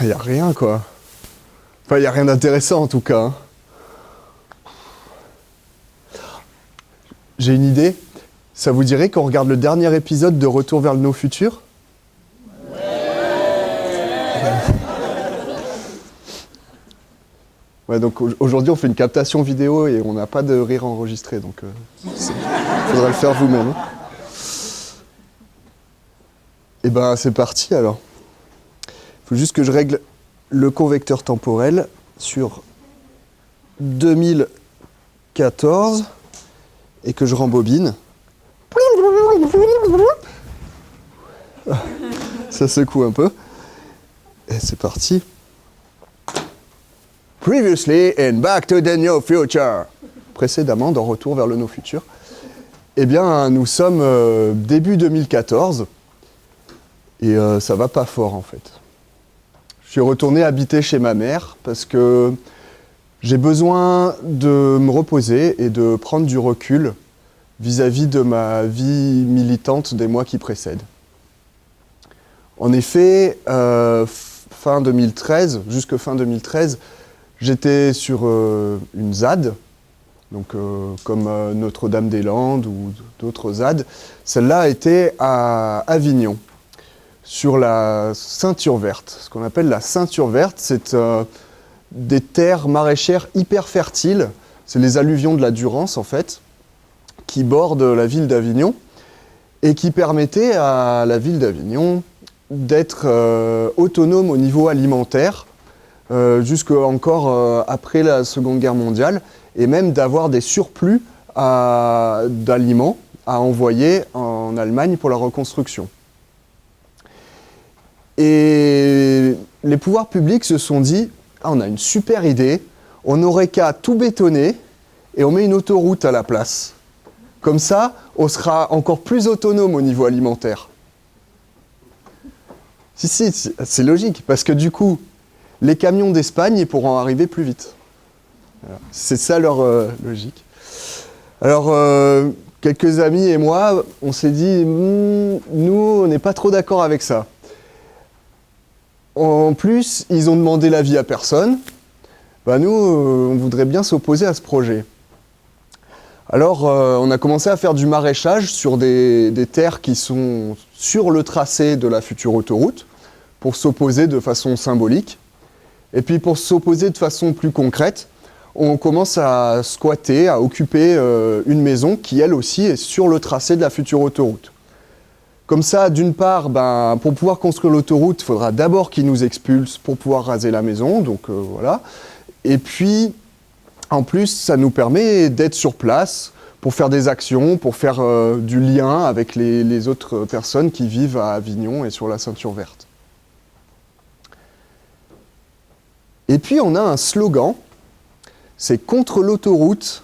il n'y a rien, quoi. Enfin, il n'y a rien d'intéressant, en tout cas. Hein. J'ai une idée. Ça vous dirait qu'on regarde le dernier épisode de Retour vers nos futurs ? Ouais, donc aujourd'hui, on fait une captation vidéo et on n'a pas de rire enregistré, donc il faudra le faire vous-même. Et ben, c'est parti, alors. Il faut juste que je règle le convecteur temporel sur 2014 et que je rembobine. Ça secoue un peu. Et c'est parti. Previously in Back to the Near Future. Précédemment, dans Retour vers le No Future. Eh bien, nous sommes début 2014 et ça va pas fort en fait. Je suis retourné habiter chez ma mère parce que j'ai besoin de me reposer et de prendre du recul vis-à-vis de ma vie militante des mois qui précèdent. En effet, fin 2013, jusque fin 2013, j'étais sur une ZAD, donc comme Notre-Dame-des-Landes ou d'autres ZAD. Celle-là était à Avignon, sur la ceinture verte. Ce qu'on appelle la ceinture verte, c'est des terres maraîchères hyper fertiles. C'est les alluvions de la Durance, en fait, qui bordent la ville d'Avignon et qui permettaient à la ville d'Avignon d'être autonome au niveau alimentaire jusqu'encore après la Seconde Guerre mondiale et même d'avoir des surplus d'aliments à envoyer en Allemagne pour la reconstruction. Et les pouvoirs publics se sont dit « Ah, on a une super idée, on n'aurait qu'à tout bétonner et on met une autoroute à la place. Comme ça, on sera encore plus autonome au niveau alimentaire. » Si, c'est logique, parce que du coup, les camions d'Espagne ils pourront arriver plus vite. Voilà. C'est ça leur logique. Alors, quelques amis et moi, on s'est dit, nous, on n'est pas trop d'accord avec ça. En plus, ils ont demandé l'avis à personne. Bah, nous, on voudrait bien s'opposer à ce projet. Alors, on a commencé à faire du maraîchage sur des terres qui sont sur le tracé de la future autoroute, pour s'opposer de façon symbolique. Et puis, pour s'opposer de façon plus concrète, on commence à squatter, à occuper une maison qui, elle aussi, est sur le tracé de la future autoroute. Comme ça, d'une part, pour pouvoir construire l'autoroute, il faudra d'abord qu'ils nous expulsent pour pouvoir raser la maison, donc voilà. Et puis, en plus, ça nous permet d'être sur place pour faire des actions, pour faire du lien avec les autres personnes qui vivent à Avignon et sur la ceinture verte. Et puis, on a un slogan, c'est « Contre l'autoroute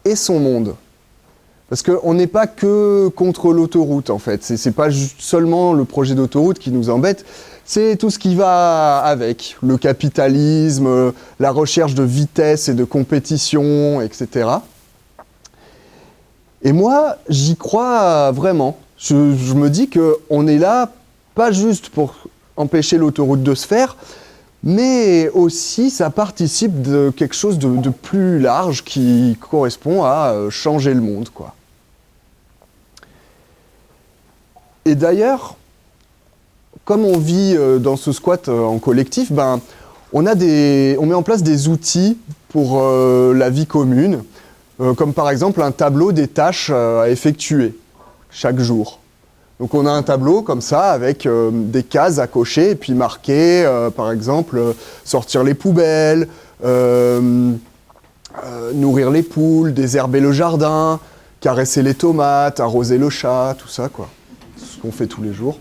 et son monde ». Parce qu'on n'est pas que contre l'autoroute, en fait. C'est pas seulement le projet d'autoroute qui nous embête, c'est tout ce qui va avec. Le capitalisme, la recherche de vitesse et de compétition, etc. Et moi, j'y crois vraiment. Je me dis qu'on est là, pas juste pour empêcher l'autoroute de se faire, mais aussi ça participe de quelque chose de plus large qui correspond à changer le monde, quoi. Et d'ailleurs, comme on vit dans ce squat en collectif, on met en place des outils pour la vie commune, comme par exemple un tableau des tâches à effectuer chaque jour. Donc on a un tableau comme ça avec des cases à cocher et puis marqué, par exemple, sortir les poubelles, nourrir les poules, désherber le jardin, caresser les tomates, arroser le chat, tout ça, quoi. Ce qu'on fait tous les jours.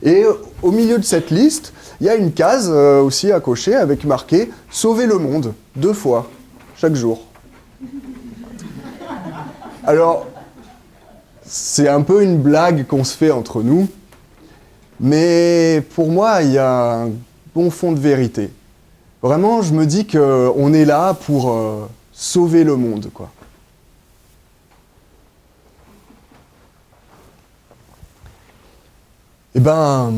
Et au milieu de cette liste, il y a une case aussi à cocher avec marqué « Sauver le monde » 2 fois, chaque jour. Alors, c'est un peu une blague qu'on se fait entre nous, mais pour moi, il y a un bon fond de vérité. Vraiment, je me dis qu'on est là pour sauver le monde, quoi. Eh ben,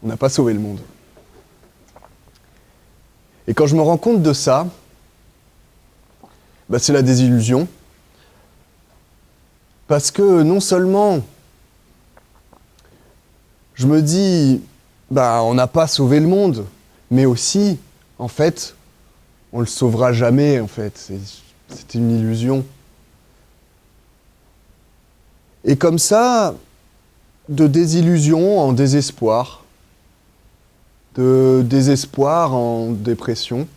on n'a pas sauvé le monde. Et quand je me rends compte de ça, bah, c'est la désillusion. Parce que non seulement je me dis, bah, on n'a pas sauvé le monde, mais aussi, en fait, on le sauvera jamais, en fait. C'est une illusion. Et comme ça, de désillusion en désespoir, de désespoir en dépression,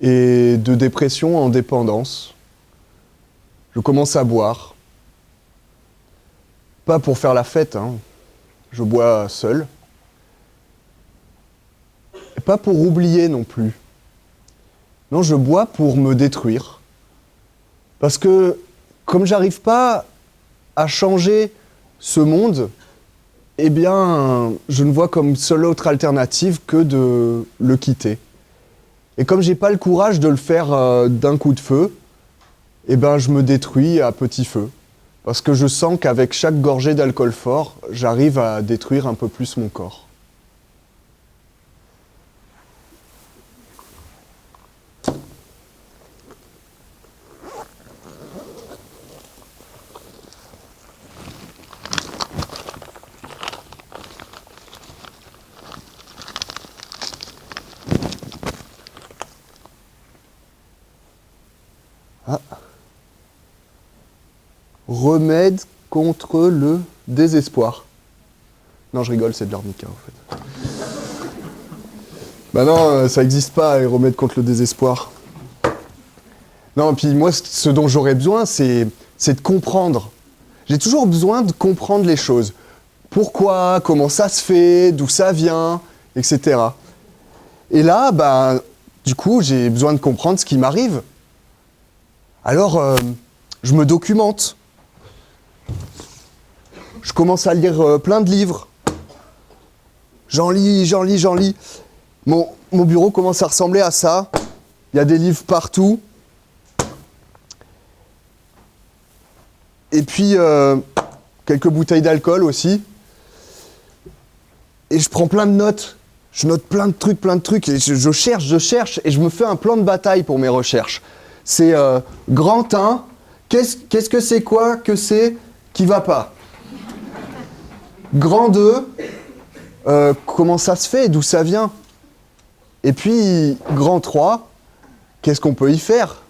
et de dépression en dépendance, je commence à boire. Pas pour faire la fête, hein. Je bois seul. Et pas pour oublier non plus. Non, je bois pour me détruire. Parce que, comme j'arrive pas à changer ce monde, eh bien, je ne vois comme seule autre alternative que de le quitter. Et comme j'ai pas le courage de le faire d'un coup de feu, eh ben, je me détruis à petit feu. Parce que je sens qu'avec chaque gorgée d'alcool fort, j'arrive à détruire un peu plus mon corps. Ah. Remède contre le désespoir. Non, je rigole, c'est de l'arnica en fait. Bah non, ça n'existe pas, les remèdes contre le désespoir. Non, puis moi, ce dont j'aurais besoin, c'est de comprendre. J'ai toujours besoin de comprendre les choses. Pourquoi, comment ça se fait, d'où ça vient, etc. Et là, bah, du coup, j'ai besoin de comprendre ce qui m'arrive. Alors, je me documente. Je commence à lire plein de livres. J'en lis. Mon bureau commence à ressembler à ça. Il y a des livres partout. Et puis, quelques bouteilles d'alcool aussi. Et je prends plein de notes. Je note plein de trucs. Et je cherche. Et je me fais un plan de bataille pour mes recherches. C'est grand 1, qu'est-ce que c'est quoi que c'est qui va pas. Grand 2, comment ça se fait, d'où ça vient. Et puis, grand 3, qu'est-ce qu'on peut y faire?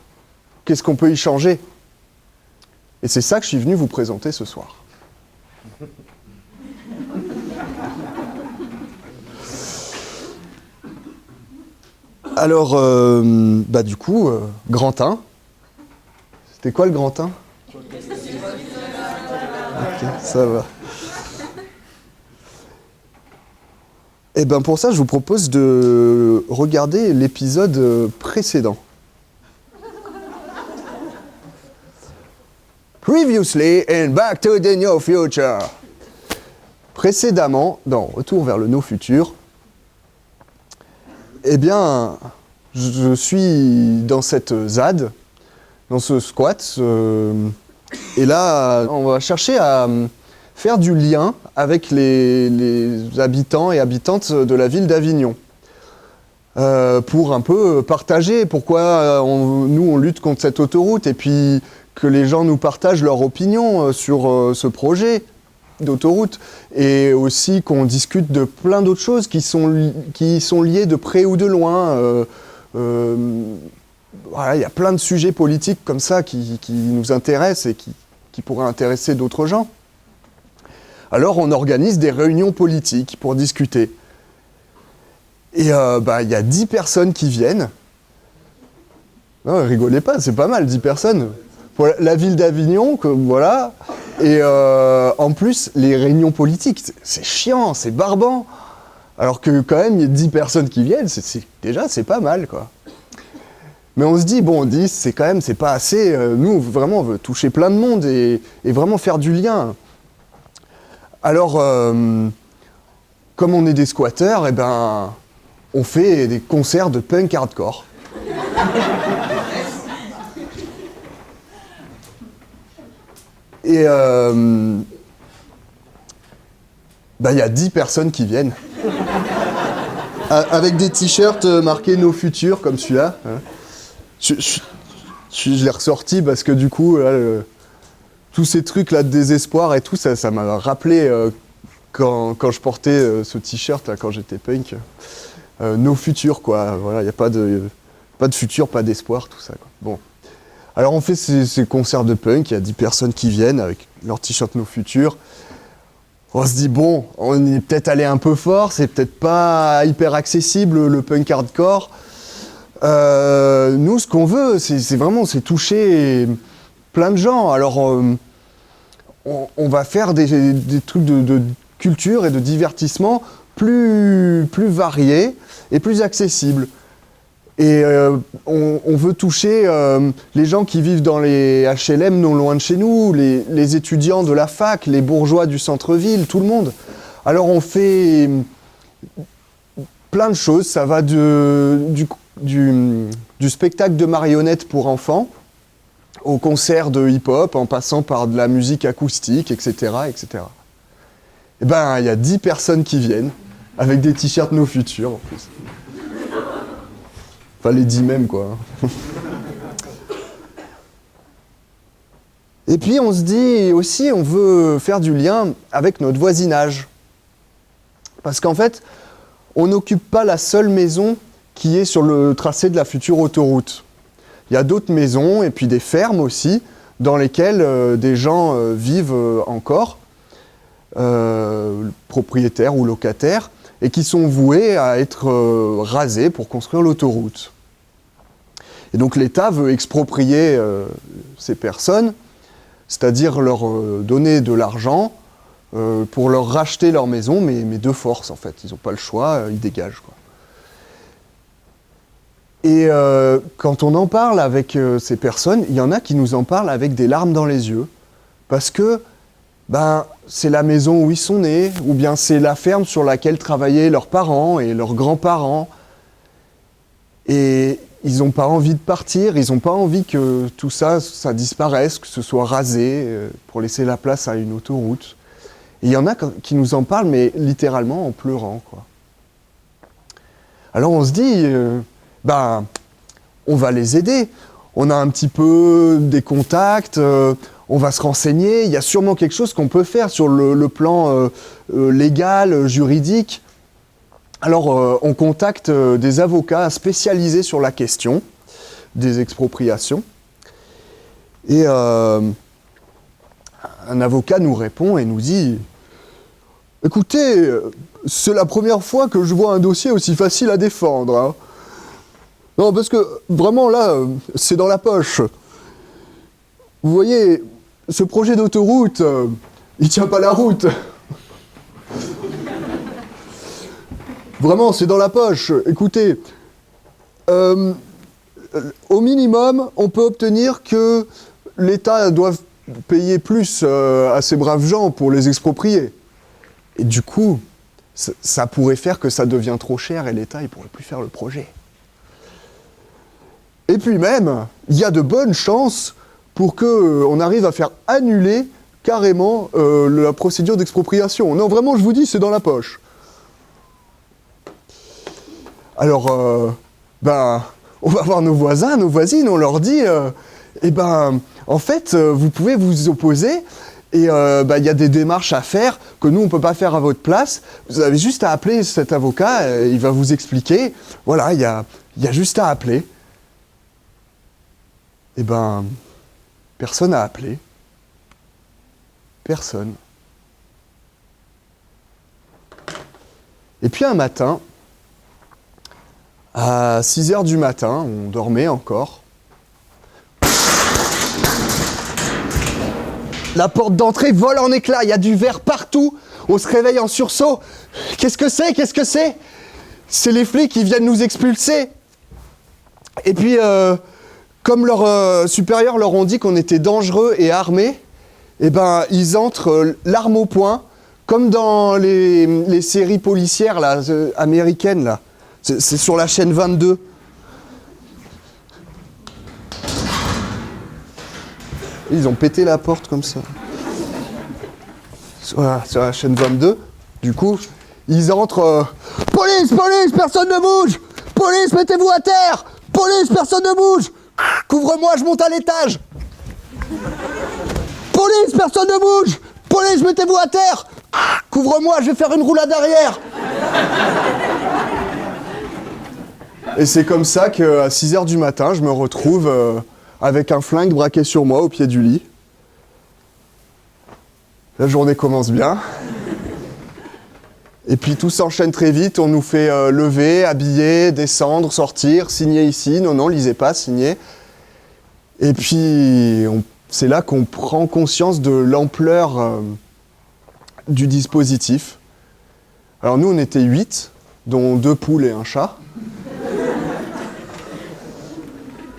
Qu'est-ce qu'on peut y changer? Et c'est ça que je suis venu vous présenter ce soir. Alors, bah du coup, grand 1. C'était quoi le grand 1? Ok, ça va. Et ben pour ça, je vous propose de regarder l'épisode précédent. Previously in Back to the Near Future. Précédemment, dans Retour vers le No Futur, eh bien, je suis dans cette ZAD, dans ce squat, et là, on va chercher à faire du lien avec les habitants et habitantes de la ville d'Avignon, pour un peu partager pourquoi nous on lutte contre cette autoroute, et puis que les gens nous partagent leur opinion sur ce projet d'autoroute, et aussi qu'on discute de plein d'autres choses qui sont liées de près ou de loin. Voilà, il y a plein de sujets politiques comme ça qui nous intéressent et qui pourraient intéresser d'autres gens. Alors on organise des réunions politiques pour discuter. Et il y a 10 personnes qui viennent. Non, rigolez pas, c'est pas mal, 10 personnes. Pour la ville d'Avignon, voilà. Et en plus, les réunions politiques, c'est chiant, c'est barbant. Alors que quand même, il y a 10 personnes qui viennent, déjà, c'est pas mal, quoi. Mais on se dit, bon, 10, c'est pas assez. Nous, vraiment, on veut toucher plein de monde et vraiment faire du lien. Alors, comme on est des squatteurs, eh ben, on fait des concerts de punk hardcore. Et y a 10 personnes qui viennent. Avec des t-shirts marqués Nos Futurs, comme celui-là. Hein. Je l'ai ressorti parce que du coup, là, tous ces trucs-là de désespoir et tout, ça m'a rappelé quand je portais ce t-shirt, là, quand j'étais punk. Nos Futurs, quoi. Voilà, il n'y a pas de futur, pas d'espoir, tout ça, quoi. Bon. Alors on fait ces concerts de punk, il y a 10 personnes qui viennent avec leur t-shirt Nos Futurs. On se dit, bon, on est peut-être allé un peu fort, c'est peut-être pas hyper accessible le punk hardcore. Nous, ce qu'on veut, c'est toucher plein de gens. Alors, on va faire des trucs de culture et de divertissement plus variés et plus accessibles. Et on veut toucher les gens qui vivent dans les HLM non loin de chez nous, les étudiants de la fac, les bourgeois du centre-ville, tout le monde. Alors on fait plein de choses, ça va du spectacle de marionnettes pour enfants, au concert de hip-hop, en passant par de la musique acoustique, etc., etc. Et ben, il y a 10 personnes qui viennent, avec des t-shirts Nos Futurs, en plus. Enfin, les 10 mêmes, quoi. Et puis, on se dit aussi, on veut faire du lien avec notre voisinage. Parce qu'en fait, on n'occupe pas la seule maison qui est sur le tracé de la future autoroute. Il y a d'autres maisons et puis des fermes aussi, dans lesquelles des gens vivent encore, propriétaires ou locataires, et qui sont voués à être rasés pour construire l'autoroute. Et donc l'État veut exproprier ces personnes, c'est-à-dire leur donner de l'argent pour leur racheter leur maison, mais de force en fait. Ils n'ont pas le choix, ils dégagent, quoi. Et quand on en parle avec ces personnes, il y en a qui nous en parlent avec des larmes dans les yeux, parce que c'est la maison où ils sont nés, ou bien c'est la ferme sur laquelle travaillaient leurs parents et leurs grands-parents. Et ils n'ont pas envie de partir, ils n'ont pas envie que tout ça disparaisse, que ce soit rasé pour laisser la place à une autoroute. Et il y en a qui nous en parlent, mais littéralement en pleurant, quoi. Alors on se dit, on va les aider. On a un petit peu des contacts, on va se renseigner. Il y a sûrement quelque chose qu'on peut faire sur le plan légal, juridique. Alors, on contacte des avocats spécialisés sur la question des expropriations. Et un avocat nous répond et nous dit « Écoutez, c'est la première fois que je vois un dossier aussi facile à défendre, hein. Non, parce que vraiment là, c'est dans la poche. Vous voyez, ce projet d'autoroute, il tient pas la route. Vraiment, c'est dans la poche. Écoutez, au minimum, on peut obtenir que l'État doive payer plus à ces braves gens pour les exproprier. Et du coup, ça pourrait faire que ça devient trop cher et l'État, il pourrait plus faire le projet. Et puis même, il y a de bonnes chances pour qu'on arrive à faire annuler carrément la procédure d'expropriation. Non, vraiment, je vous dis, c'est dans la poche. Alors, on va voir nos voisins, nos voisines, on leur dit, en fait, vous pouvez vous opposer, et y a des démarches à faire que nous, on ne peut pas faire à votre place. Vous avez juste à appeler cet avocat, il va vous expliquer. Voilà, il y a juste à appeler. Personne n'a appelé. Personne. Et puis un matin, à 6h du matin, on dormait encore. La porte d'entrée vole en éclats, il y a du verre partout. On se réveille en sursaut. Qu'est-ce que c'est? Qu'est-ce que c'est? C'est les flics qui viennent nous expulser. Et puis, comme leurs supérieurs leur ont dit qu'on était dangereux et armés, ils entrent l'arme au poing, comme dans les séries policières là, américaines. Là. C'est sur la chaîne 22. Ils ont pété la porte comme ça. Voilà, sur la chaîne 22. Du coup, ils entrent... Police! Police, police, personne ne bouge! Police, mettez-vous à terre! Police, personne ne bouge! Couvre-moi, je monte à l'étage! Police, personne ne bouge! Police, mettez-vous à terre! Couvre-moi, je vais faire une roulade arrière! Et c'est comme ça qu'à 6h du matin, je me retrouve avec un flingue braqué sur moi au pied du lit. La journée commence bien. Et puis tout s'enchaîne très vite, on nous fait lever, habiller, descendre, sortir, signer ici. Non, non, lisez pas, signez. Et puis c'est là qu'on prend conscience de l'ampleur du dispositif. Alors nous, on était 8, dont 2 poules et un chat.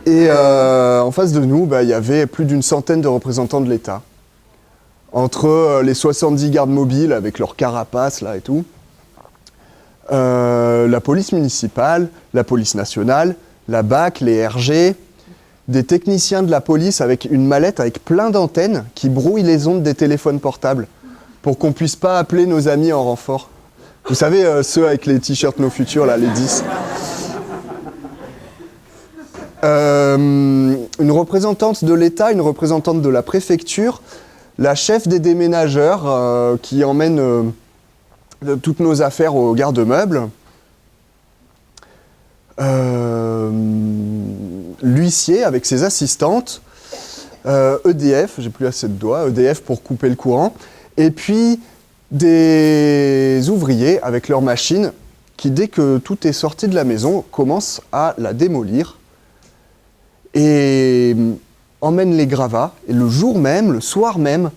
Et en face de nous, il y avait plus d'une centaine de représentants de l'État. Entre les 70 gardes mobiles avec leurs carapaces là et tout, la police municipale, la police nationale, la BAC, les RG, des techniciens de la police avec une mallette avec plein d'antennes qui brouillent les ondes des téléphones portables pour qu'on puisse pas appeler nos amis en renfort. Vous savez, ceux avec les t-shirts No Future, là, les 10. Une représentante de l'État, une représentante de la préfecture, la chef des déménageurs qui emmène toutes nos affaires au garde-meubles, l'huissier avec ses assistantes, EDF, j'ai plus assez de doigts, EDF pour couper le courant, et puis des ouvriers avec leurs machines qui, dès que tout est sorti de la maison, commencent à la démolir et emmènent les gravats. Et le jour même, le soir même,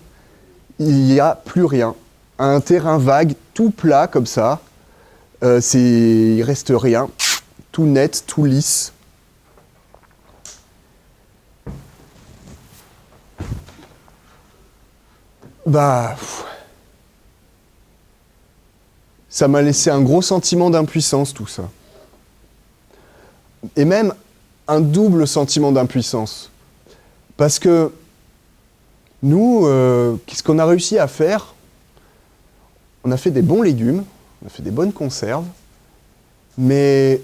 il n'y a plus rien. Un terrain vague, tout plat comme ça. Il reste rien. Tout net, tout lisse. Ça m'a laissé un gros sentiment d'impuissance, tout ça. Et même un double sentiment d'impuissance. Parce que nous, qu'est-ce qu'on a réussi à faire? On a fait des bons légumes, on a fait des bonnes conserves, mais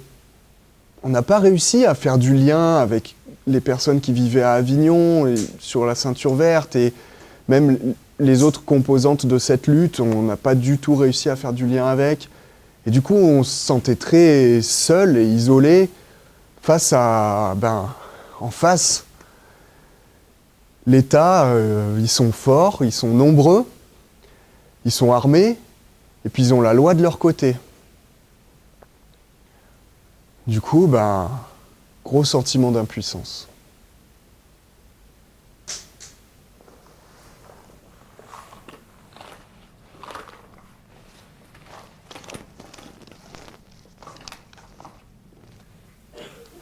on n'a pas réussi à faire du lien avec les personnes qui vivaient à Avignon, et sur la ceinture verte, et même les autres composantes de cette lutte, on n'a pas du tout réussi à faire du lien avec. Et du coup, on se sentait très seul et isolé face à... en face, l'État, ils sont forts, ils sont nombreux, ils sont armés, et puis ils ont la loi de leur côté. Du coup, gros sentiment d'impuissance.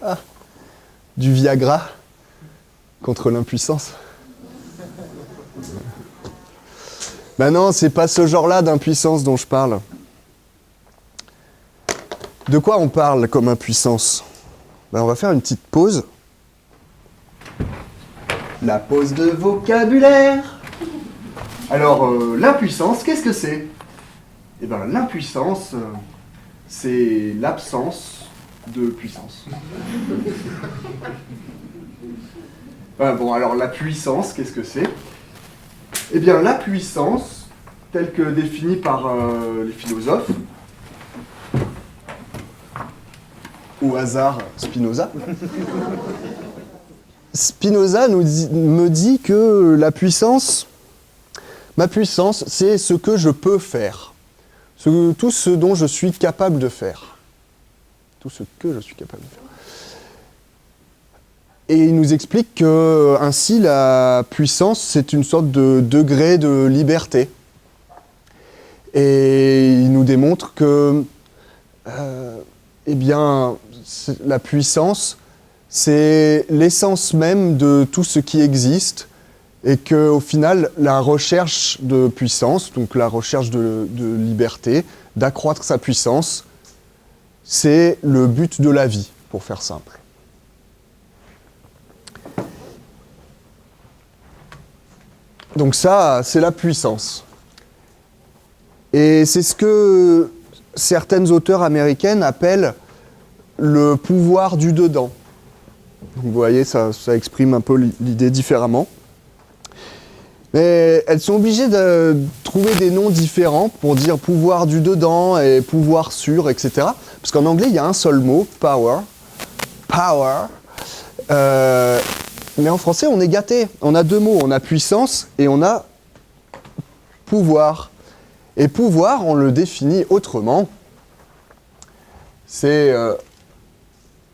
Ah, du Viagra contre l'impuissance. Non, c'est pas ce genre-là d'impuissance dont je parle. De quoi on parle comme impuissance? On va faire une petite pause. La pause de vocabulaire. Alors, l'impuissance, qu'est-ce que c'est? L'impuissance, c'est l'absence de puissance. Alors la puissance, qu'est-ce que c'est? La puissance, telle que définie par les philosophes, au hasard Spinoza. Spinoza me dit que ma puissance, c'est ce que je peux faire. Tout ce dont je suis capable de faire. Tout ce que je suis capable de faire. Et il nous explique que ainsi la puissance, c'est une sorte de degré de liberté. Et il nous démontre que la puissance, c'est l'essence même de tout ce qui existe, et qu'au final, la recherche de puissance, donc la recherche de liberté, d'accroître sa puissance, c'est le but de la vie, pour faire simple. Donc ça, c'est la puissance. Et c'est ce que certaines auteurs américaines appellent le pouvoir du dedans. Donc, vous voyez, ça exprime un peu l'idée différemment. Mais elles sont obligées de trouver des noms différents pour dire pouvoir du dedans et pouvoir sur, etc. Parce qu'en anglais, il y a un seul mot, power. Power. Mais en français, on est gâté. On a deux mots. On a puissance et on a pouvoir. Et pouvoir, on le définit autrement. C'est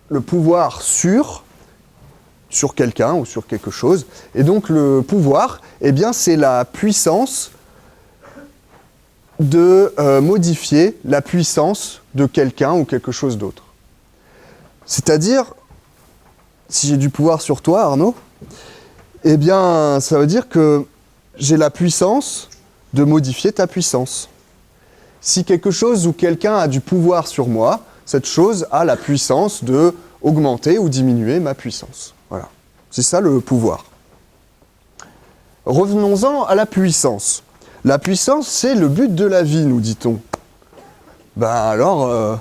le pouvoir sur quelqu'un ou sur quelque chose. Et donc le pouvoir, eh bien, c'est la puissance de modifier la puissance de quelqu'un ou quelque chose d'autre. C'est-à-dire, si j'ai du pouvoir sur toi, Arnaud, eh bien, ça veut dire que j'ai la puissance de modifier ta puissance. Si quelque chose ou quelqu'un a du pouvoir sur moi, cette chose a la puissance de augmenter ou diminuer ma puissance. Voilà. C'est ça le pouvoir. Revenons-en à la puissance. La puissance, c'est le but de la vie, nous dit-on. Ben alors,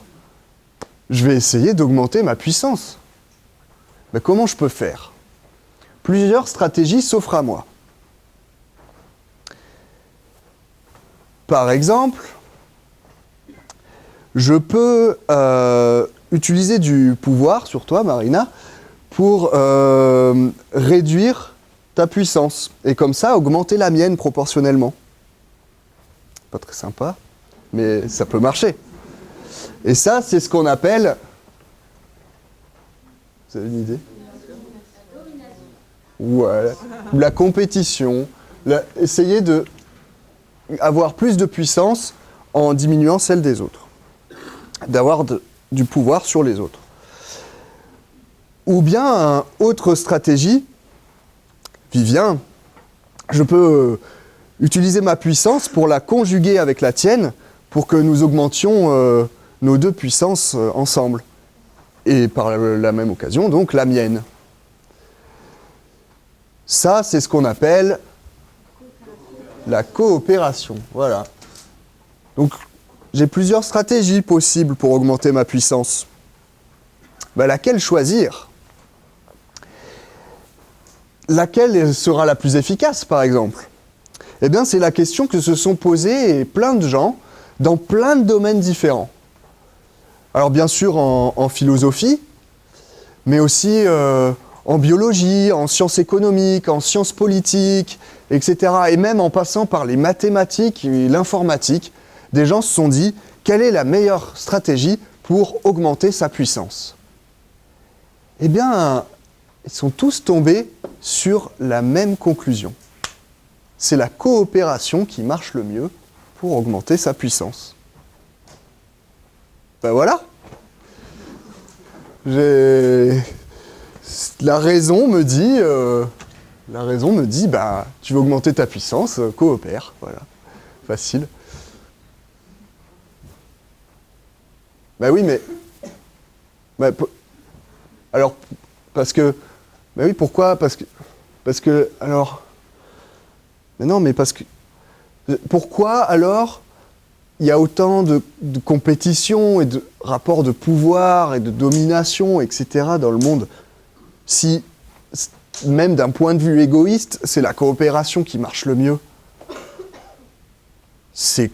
je vais essayer d'augmenter ma puissance. Ben comment je peux faire ? Plusieurs stratégies s'offrent à moi. Par exemple, je peux utiliser du pouvoir sur toi, Marina, pour réduire ta puissance. Et comme ça, augmenter la mienne proportionnellement. Pas très sympa, mais ça peut marcher. Et ça, c'est ce qu'on appelle... Vous avez une idée ? Ouais. Ou la compétition. Essayer d'avoir plus de puissance en diminuant celle des autres. D'avoir du pouvoir sur les autres. Ou bien, autre stratégie, Vivien, je peux utiliser ma puissance pour la conjuguer avec la tienne pour que nous augmentions nos deux puissances ensemble. Et par la même occasion, donc, la mienne. Ça, c'est ce qu'on appelle la coopération. Voilà. Donc, j'ai plusieurs stratégies possibles pour augmenter ma puissance. Ben, laquelle choisir ? Laquelle sera la plus efficace, par exemple ? Eh bien, c'est la question que se sont posées plein de gens dans plein de domaines différents. Alors, bien sûr, en philosophie, mais aussi en biologie, en sciences économiques, en sciences politiques, etc. Et même en passant par les mathématiques et l'informatique, des gens se sont dit, quelle est la meilleure stratégie pour augmenter sa puissance ? Eh bien, ils sont tous tombés sur la même conclusion. C'est la coopération qui marche le mieux pour augmenter sa puissance. Ben voilà. La raison me dit, bah, tu veux augmenter ta puissance, coopère, voilà, facile. Ben oui, mais, alors, parce que, ben oui, pourquoi ? Parce que, alors, mais non, mais parce que, pourquoi alors il y a autant de compétition et de rapports de pouvoir et de domination, etc. dans le monde, si, même d'un point de vue égoïste, c'est la coopération qui marche le mieux. C'est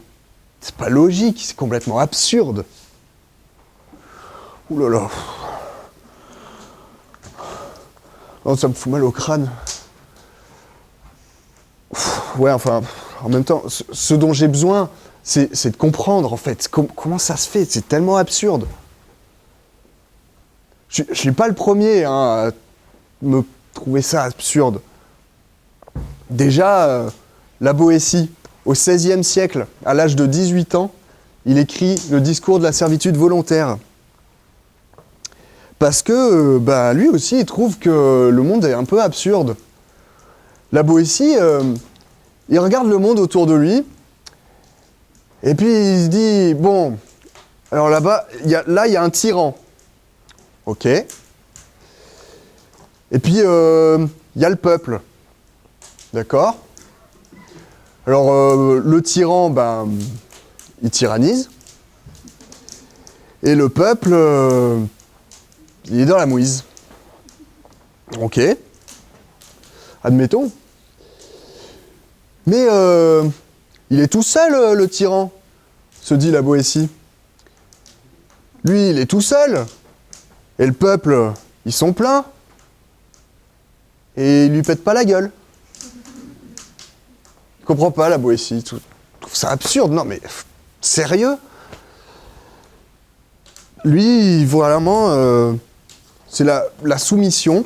pas logique, c'est complètement absurde. Ouh là là. Oh, ça me fout mal au crâne. Ouais, enfin, en même temps, ce dont j'ai besoin, c'est de comprendre, en fait, comment ça se fait. C'est tellement absurde. Je ne suis pas le premier à me trouver ça absurde. Déjà, la Boétie, au XVIe siècle, à l'âge de 18 ans, il écrit le discours de la servitude volontaire. Parce que, lui aussi, il trouve que le monde est un peu absurde. La Boétie, il regarde le monde autour de lui, et puis il se dit, bon, alors là-bas, il y a un tyran. Ok. Et puis, il y a le peuple. D'accord ? Alors, le tyran, il tyrannise. Et le peuple, il est dans la mouise. Ok. Admettons. Mais il est tout seul, le tyran, se dit la Boétie. Lui, il est tout seul. Et le peuple, ils sont pleins. Et il lui pète pas la gueule. Il comprend pas la Boétie. Je trouve ça absurde. Non mais, sérieux? Lui, vraiment, c'est la soumission.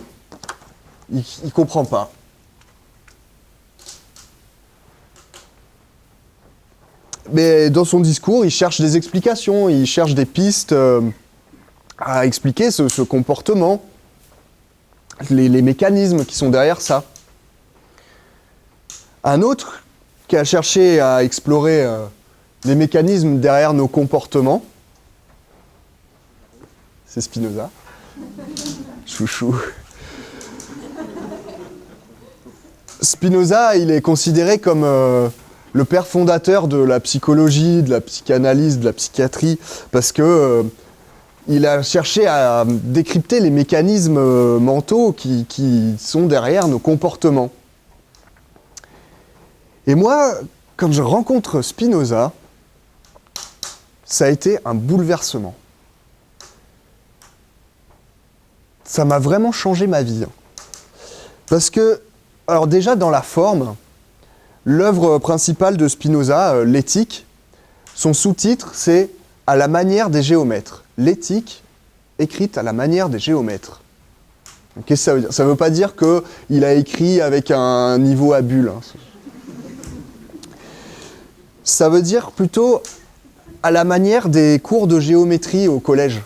Il comprend pas. Mais dans son discours, il cherche des explications, il cherche des pistes à expliquer ce comportement, les mécanismes qui sont derrière ça. Un autre qui a cherché à explorer les mécanismes derrière nos comportements, c'est Spinoza. Chouchou. Spinoza, il est considéré comme le père fondateur de la psychologie, de la psychanalyse, de la psychiatrie, parce que il a cherché à décrypter les mécanismes mentaux qui sont derrière nos comportements. Et moi, quand je rencontre Spinoza, ça a été un bouleversement. Ça m'a vraiment changé ma vie. Parce que, alors déjà dans la forme, l'œuvre principale de Spinoza, l'Éthique, son sous-titre, c'est « À la manière des géomètres ». L'Éthique, écrite à la manière des géomètres. Qu'est-ce que ça veut dire? Ça ne veut pas dire qu'il a écrit avec un niveau à bulle. Ça veut dire plutôt à la manière des cours de géométrie au collège.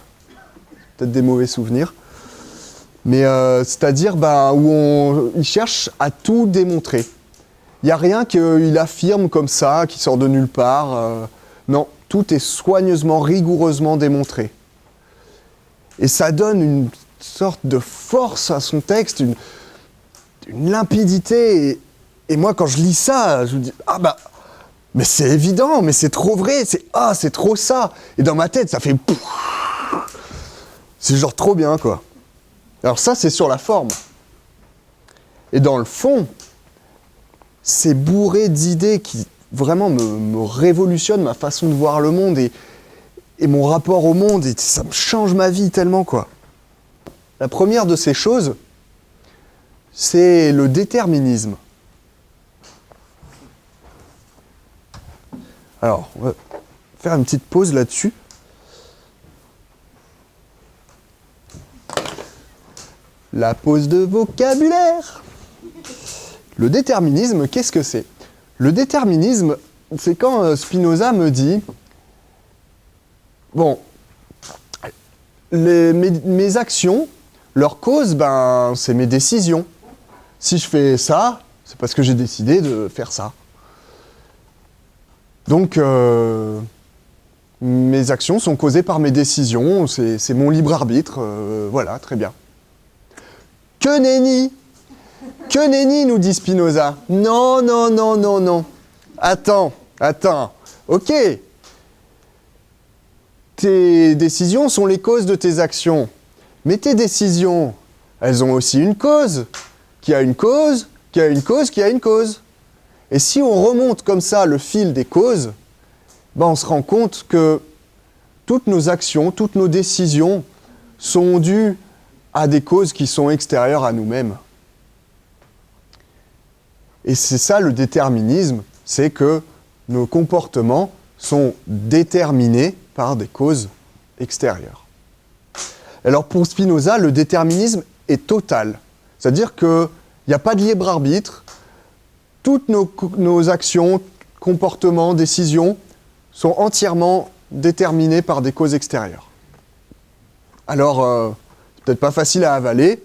Peut-être des mauvais souvenirs. Mais c'est-à-dire où il cherche à tout démontrer. Il n'y a rien qu'il affirme comme ça, qui sort de nulle part. Non, tout est soigneusement, rigoureusement démontré. Et ça donne une sorte de force à son texte, une limpidité. Et moi, quand je lis ça, je me dis « Ah bah, mais c'est évident, mais c'est trop vrai, c'est trop ça !» Et dans ma tête, ça fait « C'est genre trop bien, quoi !» Alors ça, c'est sur la forme. Et dans le fond, c'est bourré d'idées qui vraiment me révolutionnent ma façon de voir le monde et mon rapport au monde. Et ça me change ma vie tellement, quoi. La première de ces choses, c'est le déterminisme. Alors, on va faire une petite pause là-dessus. La pause de vocabulaire. Le déterminisme, qu'est-ce que c'est? Le déterminisme, c'est quand Spinoza me dit « Bon, mes actions, leur cause, c'est mes décisions. Si je fais ça, c'est parce que j'ai décidé de faire ça. Donc, mes actions sont causées par mes décisions, c'est mon libre arbitre, voilà, très bien. » Que nenni! Que nenni, nous dit Spinoza. Non, non, non, non, non. Attends. Ok. Tes décisions sont les causes de tes actions. Mais tes décisions, elles ont aussi une cause, qui a une cause, qui a une cause, qui a une cause. Et si on remonte comme ça le fil des causes, on se rend compte que toutes nos actions, toutes nos décisions sont dues à des causes qui sont extérieures à nous-mêmes. Et c'est ça le déterminisme, c'est que nos comportements sont déterminés par des causes extérieures. Alors pour Spinoza, le déterminisme est total. C'est-à-dire qu'il n'y a pas de libre arbitre. Toutes nos actions, comportements, décisions sont entièrement déterminés par des causes extérieures. Alors, c'est peut-être pas facile à avaler,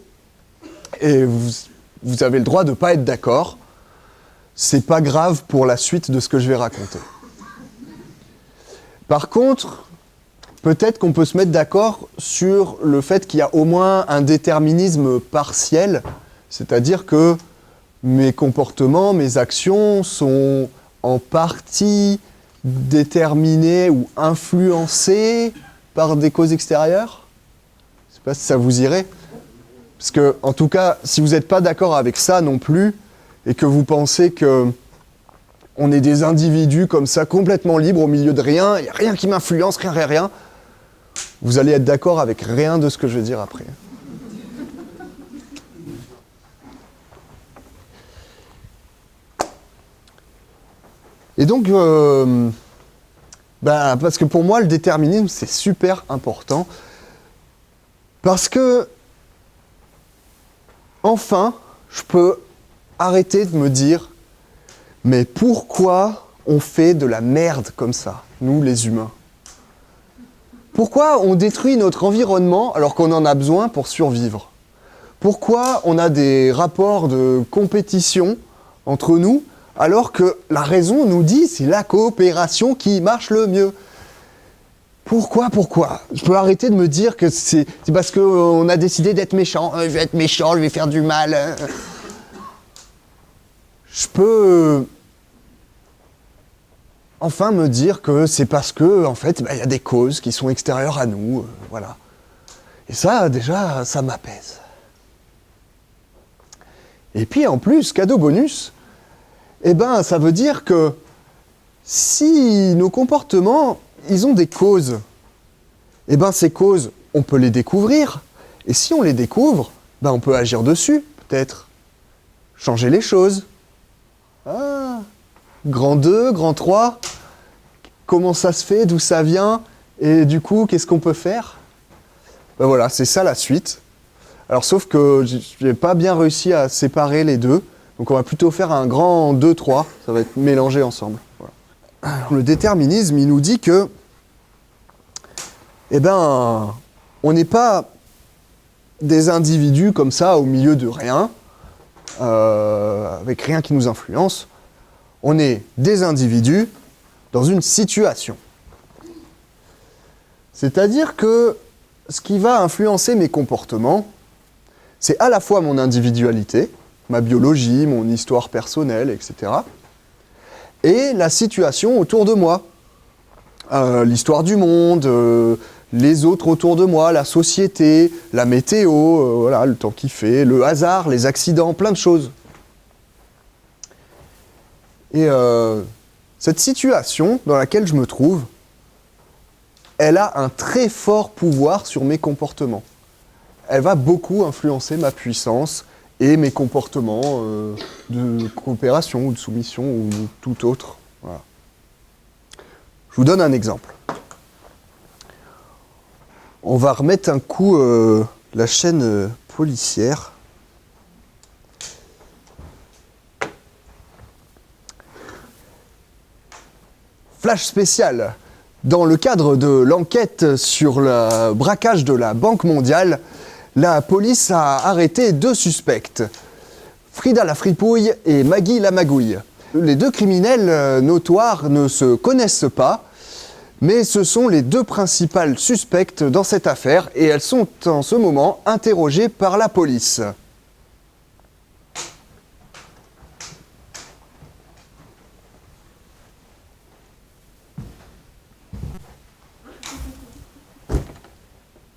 et vous avez le droit de ne pas être d'accord. C'est pas grave pour la suite de ce que je vais raconter. Par contre, peut-être qu'on peut se mettre d'accord sur le fait qu'il y a au moins un déterminisme partiel, c'est-à-dire que mes comportements, mes actions sont en partie déterminés ou influencés par des causes extérieures? Je ne sais pas si ça vous irait. Parce que, en tout cas, si vous n'êtes pas d'accord avec ça non plus, et que vous pensez que on est des individus comme ça, complètement libres, au milieu de rien, il n'y a rien qui m'influence, rien, vous allez être d'accord avec rien de ce que je vais dire après. Et donc, parce que pour moi, le déterminisme, c'est super important. Parce que, enfin, je peux arrêter de me dire, mais pourquoi on fait de la merde comme ça, nous les humains? Pourquoi on détruit notre environnement alors qu'on en a besoin pour survivre? Pourquoi on a des rapports de compétition entre nous alors que la raison nous dit c'est la coopération qui marche le mieux? Pourquoi? Je peux arrêter de me dire que c'est parce qu'on a décidé d'être méchant. Je vais être méchant, je vais faire du mal. Je peux enfin me dire que c'est parce que, en fait, y a des causes qui sont extérieures à nous, voilà. Et ça, déjà, ça m'apaise. Et puis, en plus, cadeau bonus, ça veut dire que si nos comportements, ils ont des causes, ces causes, on peut les découvrir. Et si on les découvre, on peut agir dessus, peut-être. Changer les choses. Ah, grand 2, grand 3, comment ça se fait, d'où ça vient, et du coup, qu'est-ce qu'on peut faire? Voilà, c'est ça la suite. Alors, sauf que je n'ai pas bien réussi à séparer les deux, donc on va plutôt faire un grand 2, 3, ça va être mélangé ensemble. Voilà. Alors, le déterminisme, il nous dit que, on n'est pas des individus comme ça, au milieu de rien, avec rien qui nous influence. On est des individus dans une situation. C'est-à-dire que ce qui va influencer mes comportements, c'est à la fois mon individualité, ma biologie, mon histoire personnelle, etc., et la situation autour de moi. L'histoire du monde, les autres autour de moi, la société, la météo, voilà, le temps qu'il fait, le hasard, les accidents, plein de choses. Et cette situation dans laquelle je me trouve, elle a un très fort pouvoir sur mes comportements. Elle va beaucoup influencer ma puissance et mes comportements de coopération ou de soumission ou tout autre. Voilà. Je vous donne un exemple. On va remettre un coup la chaîne policière. Flash spécial. Dans le cadre de l'enquête sur le braquage de la Banque mondiale, la police a arrêté 2 suspects, Frida la fripouille et Maggie la magouille. Les 2 criminels notoires ne se connaissent pas, mais ce sont les 2 principales suspectes dans cette affaire et elles sont en ce moment interrogées par la police.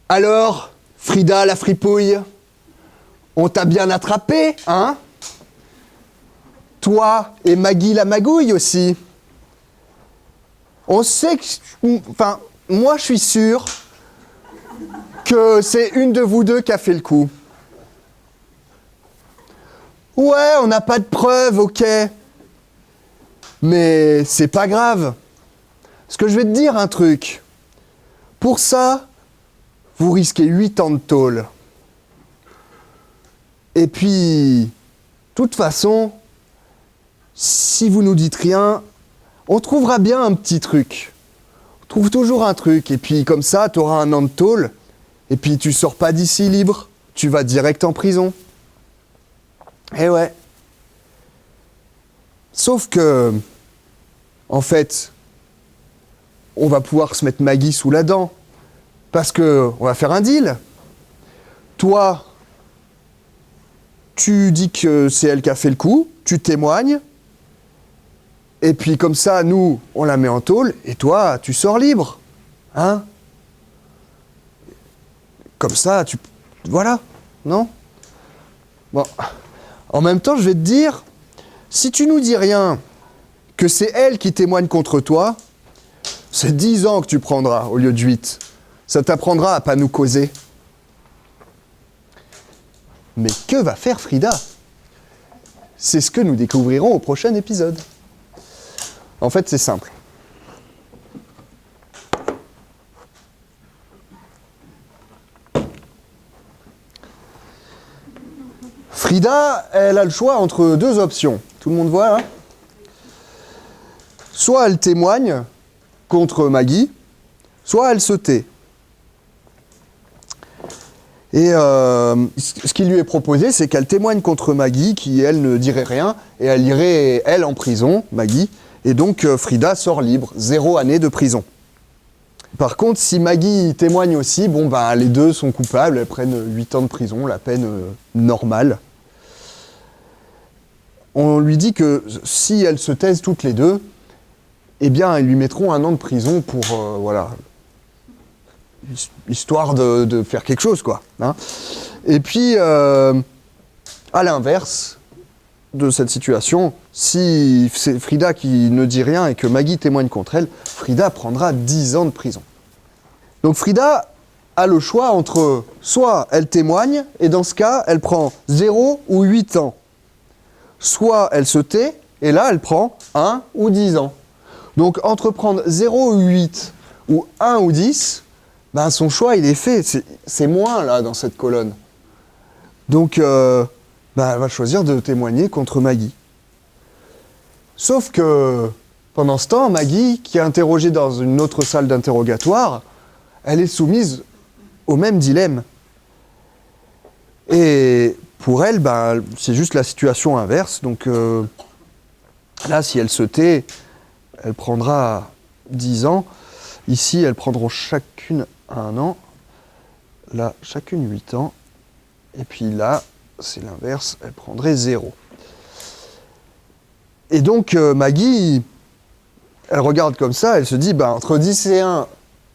Alors, Frida la fripouille, on t'a bien attrapé, hein? Toi et Maggie la magouille aussi. On sait que... Enfin, moi je suis sûr que c'est une de vous 2 qui a fait le coup. Ouais, on n'a pas de preuves, ok. Mais c'est pas grave. Parce que je vais te dire un truc. Pour ça, vous risquez 8 ans de tôle. Et puis, de toute façon, si vous nous dites rien, on trouvera bien un petit truc. On trouve toujours un truc. Et puis, comme ça, tu auras 1 an de tôle. Et puis, tu sors pas d'ici libre. Tu vas direct en prison. Eh ouais. Sauf que, en fait, on va pouvoir se mettre Maggie sous la dent. Parce que on va faire un deal. Toi, tu dis que c'est elle qui a fait le coup, tu témoignes, et puis comme ça, nous, on la met en tôle, et toi, tu sors libre. Hein? comme ça, voilà, non? Bon. En même temps, je vais te dire, si tu nous dis rien, que c'est elle qui témoigne contre toi, c'est 10 ans que tu prendras au lieu de 8. Ça t'apprendra à pas nous causer. Mais que va faire Frida? C'est ce que nous découvrirons au prochain épisode. En fait, c'est simple. Frida, elle a le choix entre deux options. Tout le monde voit, hein? Soit elle témoigne contre Maggie, soit elle se tait. Et ce qui lui est proposé, c'est qu'elle témoigne contre Maggie, qui, elle, ne dirait rien, et elle irait, elle, en prison, Maggie, et donc Frida sort libre, 0 année de prison. Par contre, si Maggie témoigne aussi, bon, ben, les deux sont coupables, elles prennent 8 ans de prison, la peine normale. On lui dit que si elles se taisent toutes les deux, eh bien, ils lui mettront 1 an de prison pour, voilà, histoire de faire quelque chose, quoi. Hein. Et puis, à l'inverse de cette situation, si c'est Frida qui ne dit rien et que Maggie témoigne contre elle, Frida prendra 10 ans de prison. Donc Frida a le choix entre soit elle témoigne, et dans ce cas, elle prend 0 ou 8 ans. Soit elle se tait, et là, elle prend 1 ou 10 ans. Donc entre prendre 0 ou 8 ou 1 ou 10, ben, son choix, il est fait. C'est moins, là, dans cette colonne. Donc, ben, elle va choisir de témoigner contre Maggie. Sauf que, pendant ce temps, Maggie, qui est interrogée dans une autre salle d'interrogatoire, elle est soumise au même dilemme. Et pour elle, ben, c'est juste la situation inverse. Donc, là, si elle se tait, elle prendra 10 ans. Ici, elles prendront chacune 1 an. Là, chacune 8 ans. Et puis là, c'est l'inverse, elle prendrait 0. Et donc, Maggie, elle regarde comme ça, elle se dit, ben, entre 10 et 1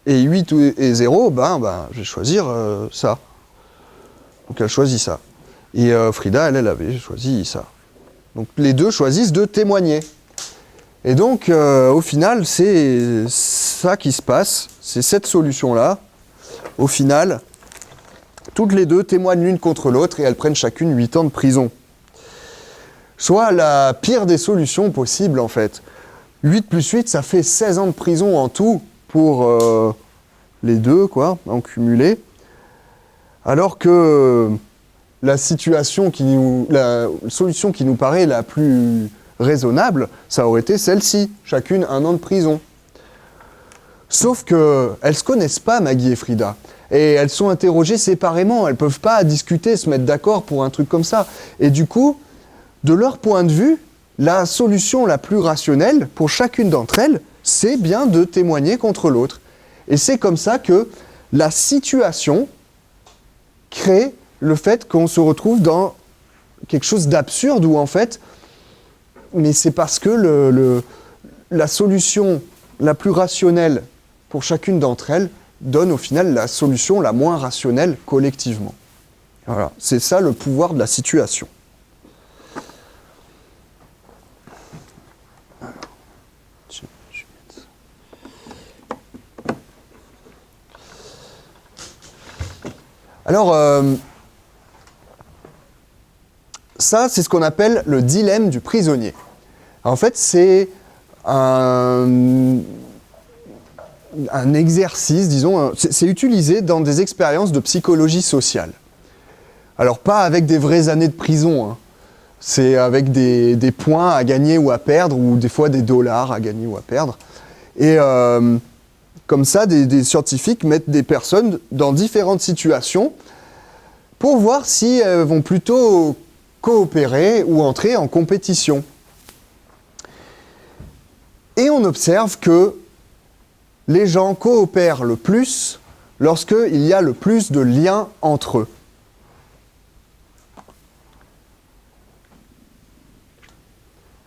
et 8 et 0, ben, je vais choisir ça. Donc elle choisit ça. Et Frida, elle avait choisi ça. Donc les deux choisissent de témoigner. Et donc, au final, c'est ça qui se passe, c'est cette solution-là. Au final, toutes les deux témoignent l'une contre l'autre et elles prennent chacune 8 ans de prison. Soit la pire des solutions possibles, en fait. 8 plus 8, ça fait 16 ans de prison en tout pour les deux, quoi, en cumulé. Alors que la solution qui nous paraît la plus raisonnable, ça aurait été celle-ci, chacune 1 an de prison. Sauf qu'elles ne se connaissent pas, Maggie et Frida. Et elles sont interrogées séparément, elles ne peuvent pas discuter, se mettre d'accord pour un truc comme ça. Et du coup, de leur point de vue, la solution la plus rationnelle pour chacune d'entre elles, c'est bien de témoigner contre l'autre. Et c'est comme ça que la situation crée le fait qu'on se retrouve dans quelque chose d'absurde où en fait, mais c'est parce que la solution la plus rationnelle pour chacune d'entre elles donne au final la solution la moins rationnelle collectivement. Voilà, c'est ça le pouvoir de la situation. Alors, ça, c'est ce qu'on appelle le dilemme du prisonnier. En fait, c'est un exercice, disons, c'est utilisé dans des expériences de psychologie sociale. Alors, pas avec des vraies années de prison, hein. C'est avec des points à gagner ou à perdre, ou des fois des dollars à gagner ou à perdre. Et comme ça, des scientifiques mettent des personnes dans différentes situations pour voir si elles vont plutôt coopérer ou entrer en compétition. Et on observe que les gens coopèrent le plus lorsqu'il y a le plus de liens entre eux.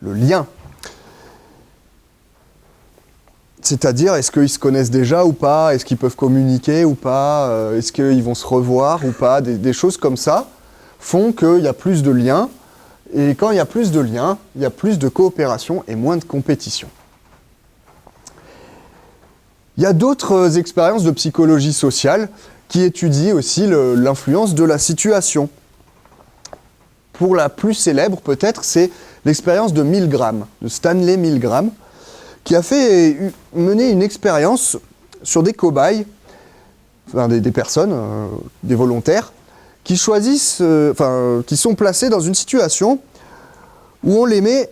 Le lien. C'est-à-dire, est-ce qu'ils se connaissent déjà ou pas? Est-ce qu'ils peuvent communiquer ou pas? Est-ce qu'ils vont se revoir ou pas? Des choses comme ça font qu'il y a plus de liens. Et quand il y a plus de liens, il y a plus de coopération et moins de compétition. Il y a d'autres expériences de psychologie sociale qui étudient aussi l'influence de la situation. Pour la plus célèbre, peut-être, c'est l'expérience de Milgram, de Stanley Milgram, qui a mené une expérience sur des cobayes, enfin des personnes, des volontaires, qui choisissent, qui sont placés dans une situation où on les met,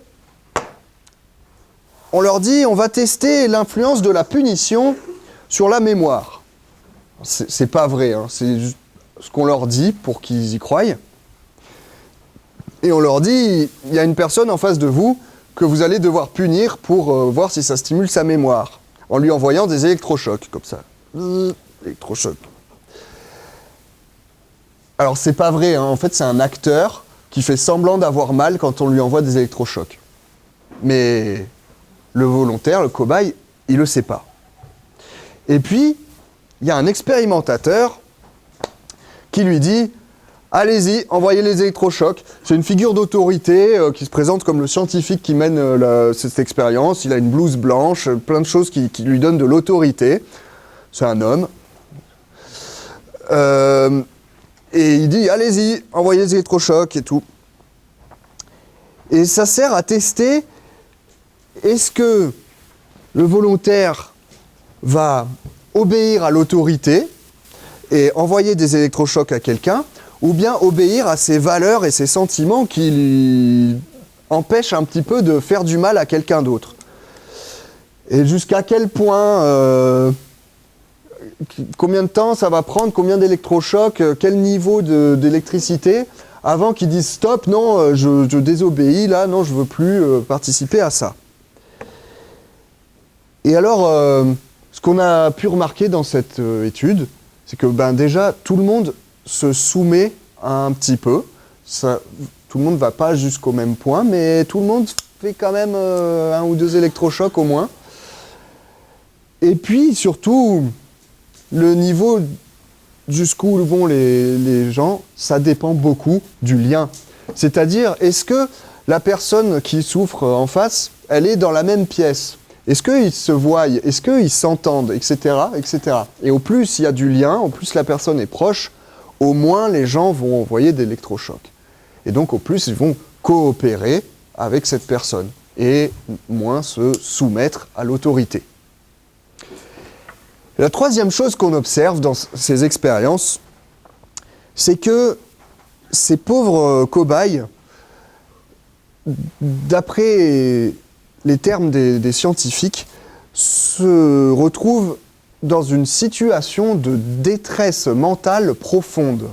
on leur dit, on va tester l'influence de la punition sur la mémoire. C'est pas vrai, hein, c'est juste ce qu'on leur dit pour qu'ils y croient. Et on leur dit, il y a une personne en face de vous que vous allez devoir punir pour voir si ça stimule sa mémoire, en lui envoyant des électrochocs, comme ça. Électrochocs. Alors c'est pas vrai, hein. En fait c'est un acteur qui fait semblant d'avoir mal quand on lui envoie des électrochocs. Mais le volontaire, le cobaye, il le sait pas. Et puis, il y a un expérimentateur qui lui dit « Allez-y, envoyez les électrochocs ». C'est une figure d'autorité qui se présente comme le scientifique qui mène cette expérience. Il a une blouse blanche, plein de choses qui lui donnent de l'autorité. C'est un homme. Et il dit « Allez-y, envoyez les électrochocs » et tout. Et ça sert à tester, est-ce que le volontaire va obéir à l'autorité et envoyer des électrochocs à quelqu'un, ou bien obéir à ses valeurs et ses sentiments qui lui empêchent un petit peu de faire du mal à quelqu'un d'autre. Et jusqu'à quel point, combien de temps ça va prendre, combien d'électrochocs, quel niveau d'électricité, avant qu'ils disent stop, non, je désobéis, là, non, je ne veux plus participer à ça. Et alors, ce qu'on a pu remarquer dans cette étude, c'est que déjà, tout le monde se soumet un petit peu. Tout le monde ne va pas jusqu'au même point, mais tout le monde fait quand même 1 ou 2 électrochocs au moins. Et puis, surtout, le niveau jusqu'où vont les gens, ça dépend beaucoup du lien. C'est-à-dire, est-ce que la personne qui souffre en face, elle est dans la même pièce ? Est-ce qu'ils se voient? Est-ce qu'ils s'entendent? Etc., etc. Et au plus il y a du lien, au plus la personne est proche, au moins les gens vont envoyer des électrochocs. Et donc au plus ils vont coopérer avec cette personne et moins se soumettre à l'autorité. La troisième chose qu'on observe dans ces expériences, c'est que ces pauvres cobayes, d'après les termes des scientifiques, se retrouvent dans une situation de détresse mentale profonde.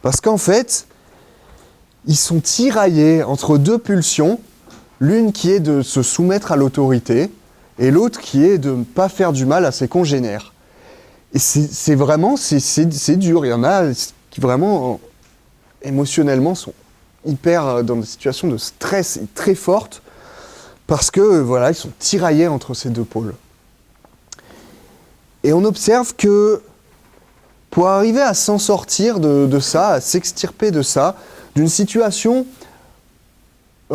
Parce qu'en fait, ils sont tiraillés entre 2 pulsions, l'une qui est de se soumettre à l'autorité, et l'autre qui est de ne pas faire du mal à ses congénères. Et c'est vraiment, c'est dur. Il y en a qui vraiment, émotionnellement, sont hyper dans des situations de stress très fortes, parce que voilà, ils sont tiraillés entre ces 2 pôles. Et on observe que pour arriver à s'en sortir de ça, à s'extirper de ça, d'une situation où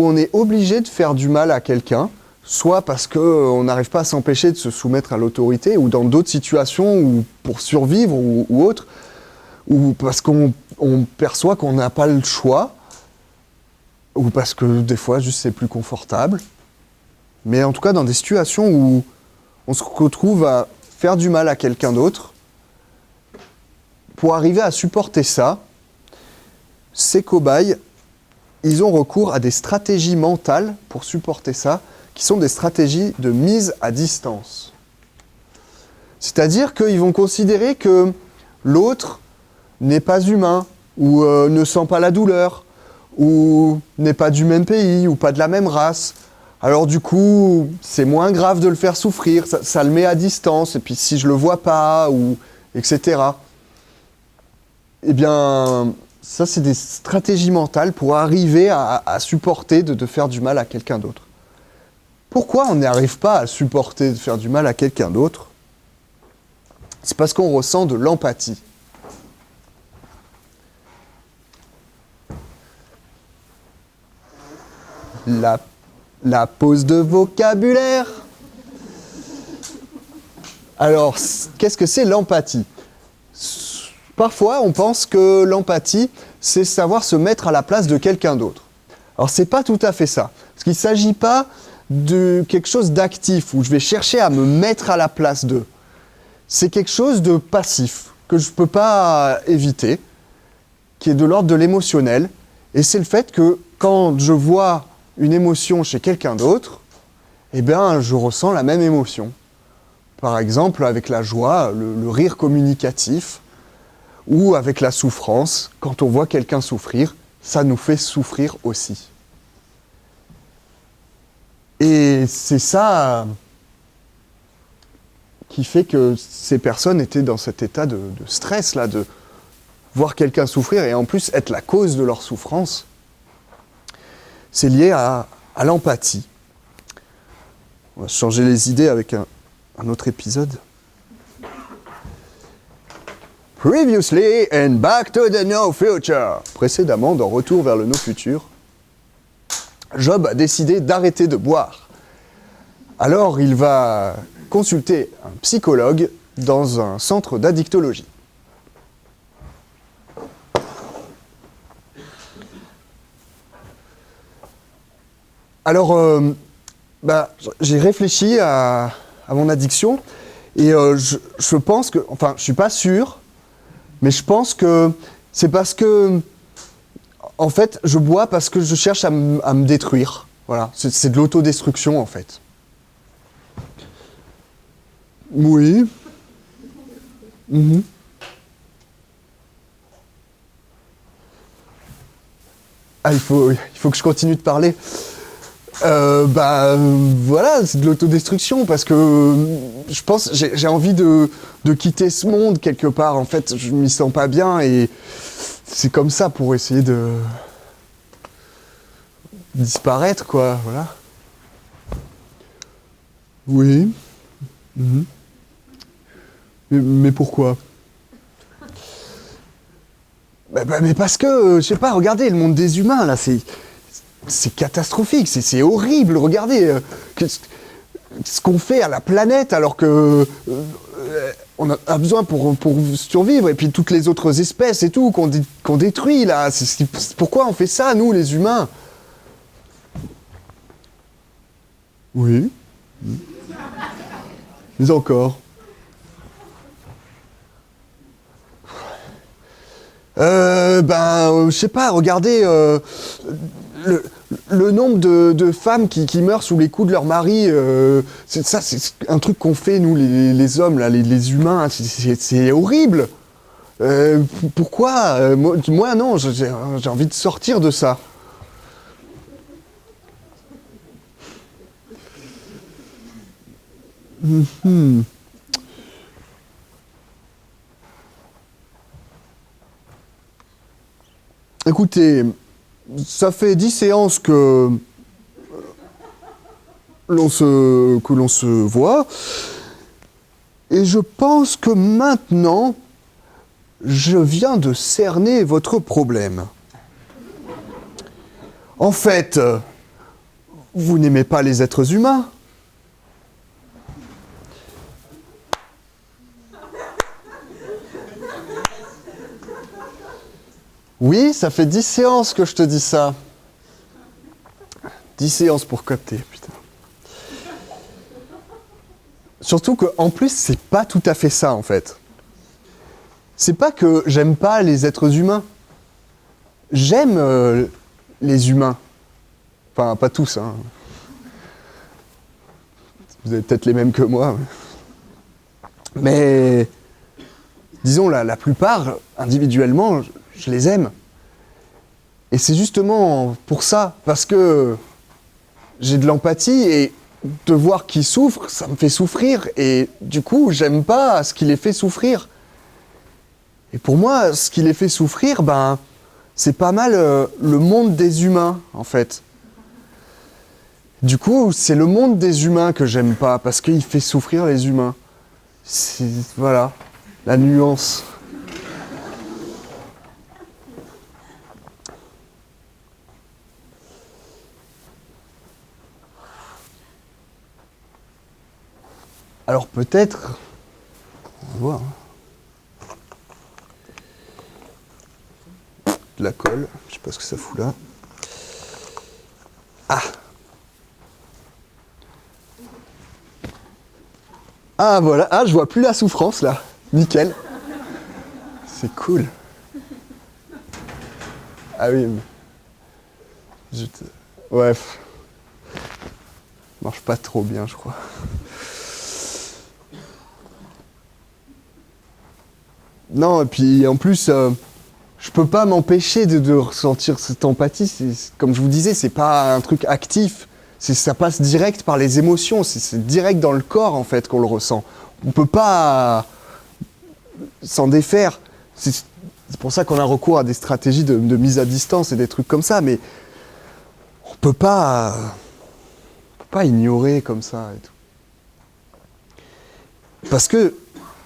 on est obligé de faire du mal à quelqu'un, soit parce qu'on n'arrive pas à s'empêcher de se soumettre à l'autorité, ou dans d'autres situations où, pour survivre ou autre, ou parce qu'on perçoit qu'on n'a pas le choix, ou parce que des fois juste c'est plus confortable. Mais en tout cas dans des situations où on se retrouve à faire du mal à quelqu'un d'autre, pour arriver à supporter ça, ces cobayes, ils ont recours à des stratégies mentales pour supporter ça, qui sont des stratégies de mise à distance. C'est-à-dire qu'ils vont considérer que l'autre n'est pas humain, ou ne sent pas la douleur, ou n'est pas du même pays, ou pas de la même race. Alors du coup, c'est moins grave de le faire souffrir, ça le met à distance, et puis si je le vois pas, ou etc. Eh bien, ça c'est des stratégies mentales pour arriver à supporter de faire du mal à quelqu'un d'autre. Pourquoi on n'arrive pas à supporter de faire du mal à quelqu'un d'autre? C'est parce qu'on ressent de l'empathie. La pause de vocabulaire. Alors, qu'est-ce que c'est l'empathie? Parfois, on pense que l'empathie, c'est savoir se mettre à la place de quelqu'un d'autre. Alors, c'est pas tout à fait ça. Parce qu'il ne s'agit pas de quelque chose d'actif, où je vais chercher à me mettre à la place d'eux. C'est quelque chose de passif, que je ne peux pas éviter, qui est de l'ordre de l'émotionnel. Et c'est le fait que quand je vois une émotion chez quelqu'un d'autre, eh bien, je ressens la même émotion. Par exemple, avec la joie, le rire communicatif, ou avec la souffrance, quand on voit quelqu'un souffrir, ça nous fait souffrir aussi. Et c'est ça qui fait que ces personnes étaient dans cet état de stress, là, de voir quelqu'un souffrir et en plus être la cause de leur souffrance. C'est lié à l'empathie. On va changer les idées avec un autre épisode. Previously and Back to the No Future. Précédemment, dans Retour vers le No Future, Job a décidé d'arrêter de boire. Alors, il va consulter un psychologue dans un centre d'addictologie. Alors, j'ai réfléchi à mon addiction et je pense que, enfin, je suis pas sûr, mais je pense que c'est parce que, en fait, je bois parce que je cherche à me détruire. Voilà, c'est de l'autodestruction, en fait. Oui. Ah, il faut que je continue de parler. Voilà, c'est de l'autodestruction parce que je pense j'ai envie de quitter ce monde quelque part. En fait, je m'y sens pas bien et c'est comme ça pour essayer de disparaître, quoi. Voilà. Oui. Mais pourquoi? Mais parce que, je sais pas, regardez, le monde des humains, là, c'est catastrophique, c'est horrible, regardez ce qu'on fait à la planète alors que on a besoin pour survivre, et puis toutes les autres espèces et tout qu'on détruit, là. Pourquoi on fait ça, nous, les humains? Oui. Mais encore. Je sais pas, regardez le nombre de femmes qui meurent sous les coups de leur mari, c'est un truc qu'on fait, nous, les hommes, là, les humains, c'est horrible. Pourquoi moi, non, j'ai envie de sortir de ça. Écoutez, ça fait 10 séances que l'on se voit, et je pense que maintenant, je viens de cerner votre problème. En fait, vous n'aimez pas les êtres humains. Oui, ça fait 10 séances que je te dis ça. 10 séances pour capter, putain. Surtout qu'en plus, c'est pas tout à fait ça, en fait. C'est pas que j'aime pas les êtres humains. J'aime les humains. Enfin, pas tous, hein. Vous avez peut-être les mêmes que moi. Mais disons, la plupart, individuellement, je les aime. Et c'est justement pour ça, parce que j'ai de l'empathie et de voir qu'ils souffrent, ça me fait souffrir. Et du coup, j'aime pas ce qui les fait souffrir. Et pour moi, ce qui les fait souffrir, c'est pas mal le monde des humains, en fait. Du coup, c'est le monde des humains que j'aime pas, parce qu'il fait souffrir les humains. Voilà, la nuance. Alors peut-être, on va voir, de la colle, je sais pas ce que ça fout là. Ah! Ah voilà, ah je vois plus la souffrance là, nickel. C'est cool. Ah oui, ouais, marche pas trop bien je crois. Non, et puis en plus, je peux pas m'empêcher de ressentir cette empathie. Comme je vous disais, c'est pas un truc actif. Ça passe direct par les émotions. C'est direct dans le corps, en fait, qu'on le ressent. On peut pas s'en défaire. C'est pour ça qu'on a recours à des stratégies de mise à distance et des trucs comme ça. Mais on peut pas ignorer comme ça et tout. Parce que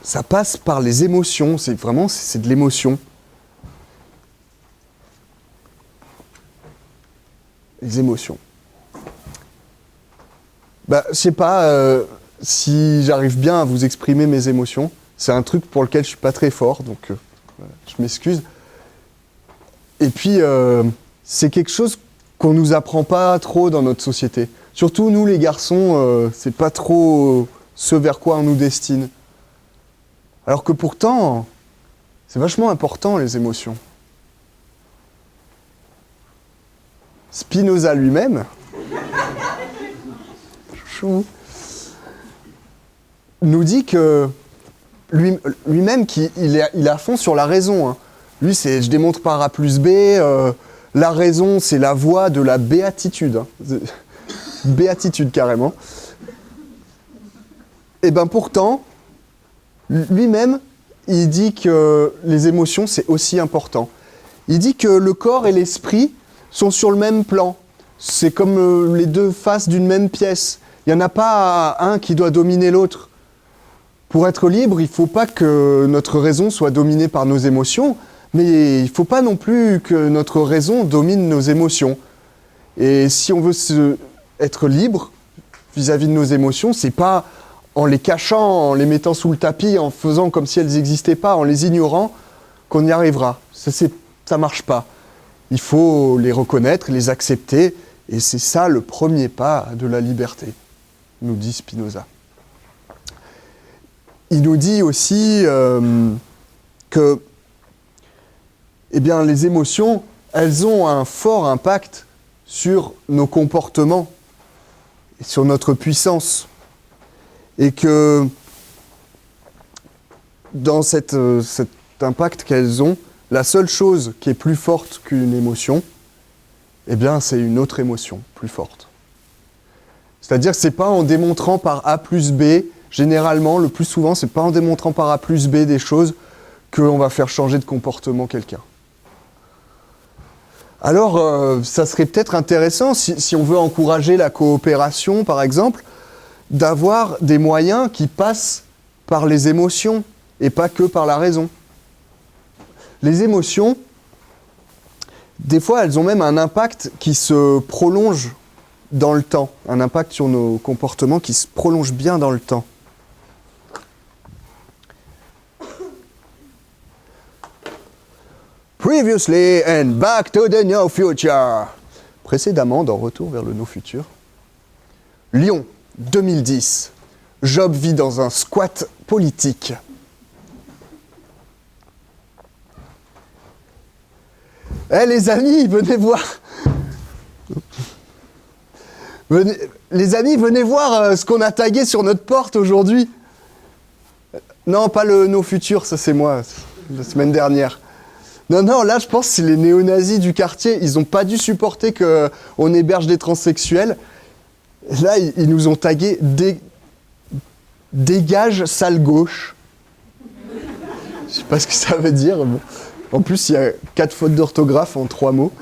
ça passe par les émotions, c'est de l'émotion. Les émotions. Bah, je sais pas si j'arrive bien à vous exprimer mes émotions. C'est un truc pour lequel je suis pas très fort, donc je m'excuse. Et puis, c'est quelque chose qu'on nous apprend pas trop dans notre société. Surtout nous, les garçons, c'est pas trop ce vers quoi on nous destine. Alors que pourtant, c'est vachement important, les émotions. Spinoza lui-même, chou, nous dit que lui-même qu'il est à fond sur la raison. Hein. Lui, c'est je démontre par A plus B, la raison, c'est la voie de la béatitude. Hein. Béatitude, carrément. Et ben pourtant, lui-même, il dit que les émotions, c'est aussi important. Il dit que le corps et l'esprit sont sur le même plan. C'est comme les deux faces d'une même pièce. Il n'y en a pas un qui doit dominer l'autre. Pour être libre, il ne faut pas que notre raison soit dominée par nos émotions, mais il ne faut pas non plus que notre raison domine nos émotions. Et si on veut être libre vis-à-vis de nos émotions, c'est pas en les cachant, en les mettant sous le tapis, en faisant comme si elles n'existaient pas, en les ignorant, qu'on y arrivera. Ça marche pas. Il faut les reconnaître, les accepter, et c'est ça le premier pas de la liberté, nous dit Spinoza. Il nous dit aussi que les émotions, elles ont un fort impact sur nos comportements, et sur notre puissance. Et que dans cet impact qu'elles ont, la seule chose qui est plus forte qu'une émotion, c'est une autre émotion plus forte. C'est-à-dire que c'est pas en démontrant par A plus B, généralement, le plus souvent, c'est pas en démontrant par A plus B des choses qu'on va faire changer de comportement quelqu'un. Alors, ça serait peut-être intéressant, si on veut encourager la coopération, par exemple, d'avoir des moyens qui passent par les émotions et pas que par la raison. Les émotions, des fois, elles ont même un impact qui se prolonge dans le temps, un impact sur nos comportements qui se prolonge bien dans le temps. Previously and back to the no future. Précédemment, dans Retour vers le no future. Lyon, 2010. Job vit dans un squat politique. Les amis, venez voir. Les amis, venez voir ce qu'on a tagué sur notre porte aujourd'hui. Non, pas le No Future, ça c'est moi, la semaine dernière. Non, là je pense que c'est les néo-nazis du quartier. Ils n'ont pas dû supporter qu'on héberge des transsexuels. Là, ils nous ont tagué « Dégage, sale gauche ». Je sais pas ce que ça veut dire. En plus, il y a 4 fautes d'orthographe en 3 mots.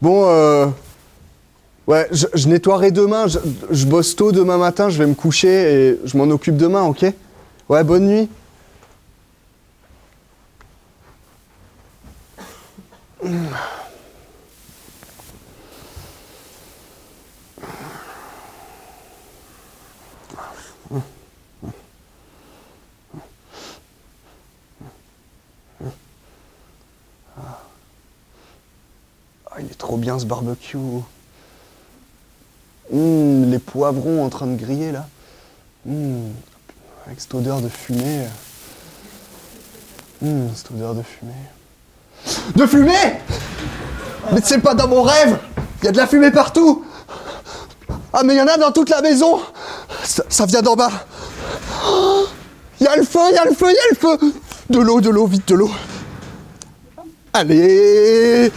Bon, Ouais, je nettoierai demain, je bosse tôt demain matin, je vais me coucher et je m'en occupe demain, ok? Ouais, bonne nuit. Ah, il est trop bien ce barbecue. Les poivrons en train de griller là. Avec cette odeur de fumée. Cette odeur de fumée. De fumée! Mais c'est pas dans mon rêve! Il y a de la fumée partout! Ah mais il y en a dans toute la maison! Ça vient d'en bas! Il y a le feu, il y a le feu, il y a le feu! De l'eau, vite de l'eau! Allez!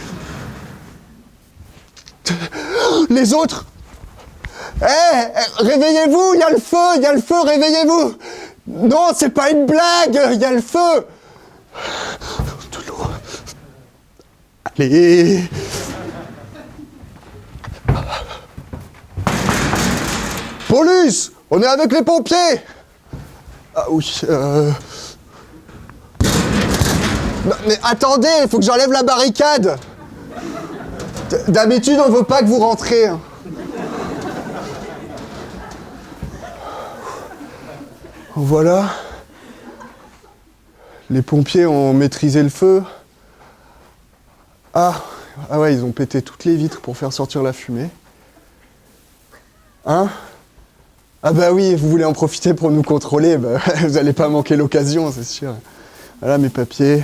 Les autres! Réveillez-vous, il y a le feu, réveillez-vous! Non, c'est pas une blague, il y a le feu! De l'eau. Allez! Police! On est avec les pompiers! Ah oui, Non, mais attendez, il faut que j'enlève la barricade! D'habitude, on veut pas que vous rentrez. Hein. Voilà. Les pompiers ont maîtrisé le feu. Ah ouais, ils ont pété toutes les vitres pour faire sortir la fumée. Hein? Ah bah oui, vous voulez en profiter pour nous contrôler, bah, vous allez pas manquer l'occasion, c'est sûr. Voilà mes papiers.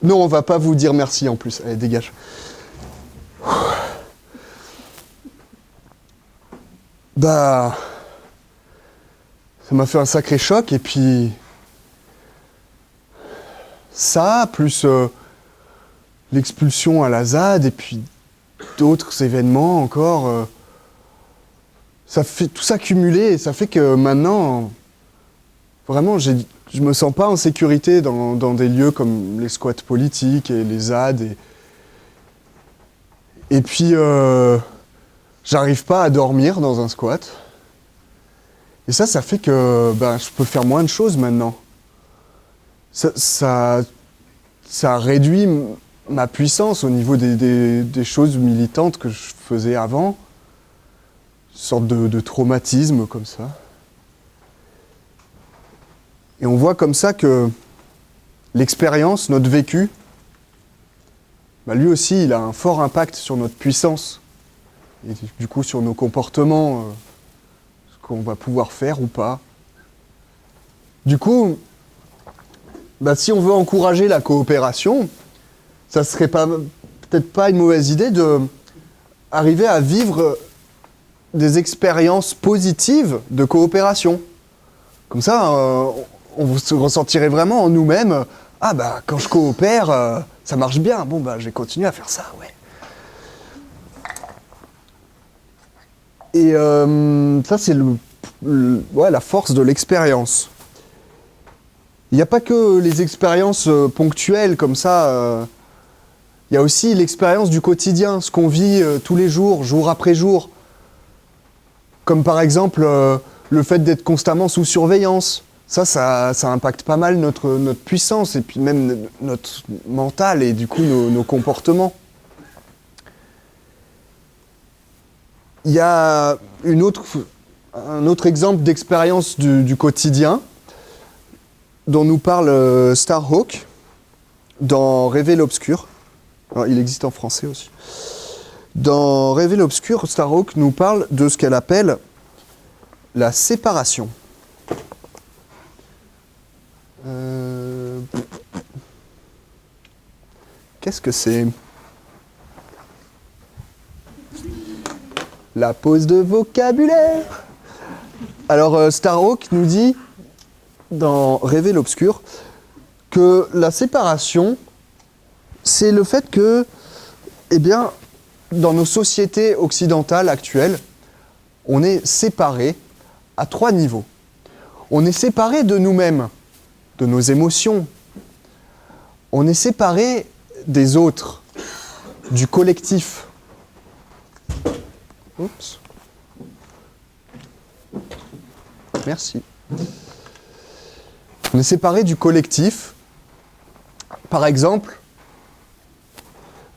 Non, on va pas vous dire merci en plus. Allez, dégage. Bah... Ça m'a fait un sacré choc, et puis... Ça, plus l'expulsion à la ZAD, et puis d'autres événements encore... ça fait tout ça cumulé, et ça fait que maintenant... Vraiment, je me sens pas en sécurité dans des lieux comme les squats politiques et les ZAD. Et puis, j'arrive pas à dormir dans un squat. Et ça fait que je peux faire moins de choses maintenant. Ça réduit ma puissance au niveau des choses militantes que je faisais avant. Une sorte de traumatisme comme ça. Et on voit comme ça que l'expérience, notre vécu, lui aussi, il a un fort impact sur notre puissance. Et du coup, sur nos comportements, ce qu'on va pouvoir faire ou pas. Du coup, si on veut encourager la coopération, ça serait peut-être pas une mauvaise idée d'arriver à vivre des expériences positives de coopération. Comme ça, on se ressentirait vraiment en nous-mêmes. Ah quand je coopère, ça marche bien. Bon je vais continuer à faire ça, ouais. Et ça, c'est la force de l'expérience. Il n'y a pas que les expériences ponctuelles comme ça. Il y a aussi l'expérience du quotidien, ce qu'on vit tous les jours, jour après jour. Comme par exemple le fait d'être constamment sous surveillance. Ça impacte pas mal notre puissance et puis même notre mental et du coup nos comportements. Il y a un autre exemple d'expérience du quotidien dont nous parle Starhawk dans Rêver l'obscur. Alors, il existe en français aussi. Dans Rêver l'obscur, Starhawk nous parle de ce qu'elle appelle la séparation. Qu'est-ce que c'est? La pause de vocabulaire. Alors Starhawk nous dit dans Rêver l'obscur que la séparation, c'est le fait que, dans nos sociétés occidentales actuelles, on est séparés à 3 niveaux. On est séparés de nous-mêmes, de nos émotions. On est séparés des autres, du collectif. Oups. Merci. On est séparé du collectif. Par exemple,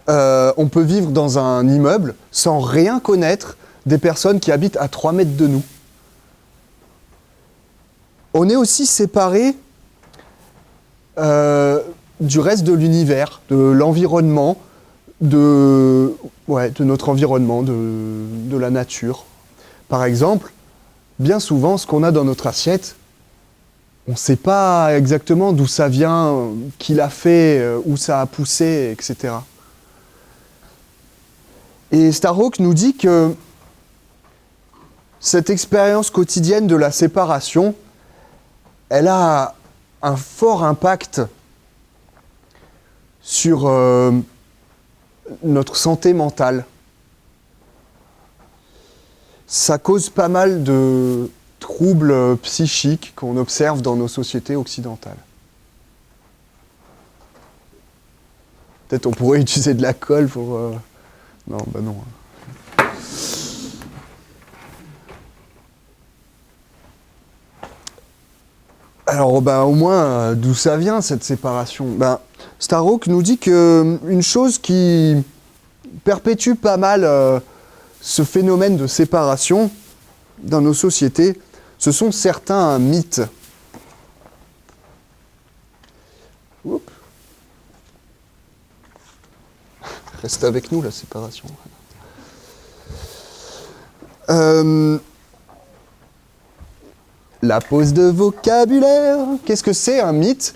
on peut vivre dans un immeuble sans rien connaître des personnes qui habitent à 3 mètres de nous. On est aussi séparé du reste de l'univers, de l'environnement, de notre environnement, de la nature. Par exemple, bien souvent, ce qu'on a dans notre assiette, on ne sait pas exactement d'où ça vient, qui l'a fait, où ça a poussé, etc. Et Starhawk nous dit que cette expérience quotidienne de la séparation, elle a un fort impact sur notre santé mentale. Ça cause pas mal de troubles psychiques qu'on observe dans nos sociétés occidentales. Peut-être on pourrait utiliser de la colle pour... Non, bah non. Alors, au moins, d'où ça vient, cette séparation ? Starhawk nous dit qu'une chose qui perpétue pas mal ce phénomène de séparation dans nos sociétés, ce sont certains mythes. Oups. Reste avec nous, la séparation. La pause de vocabulaire. Qu'est-ce que c'est un mythe ?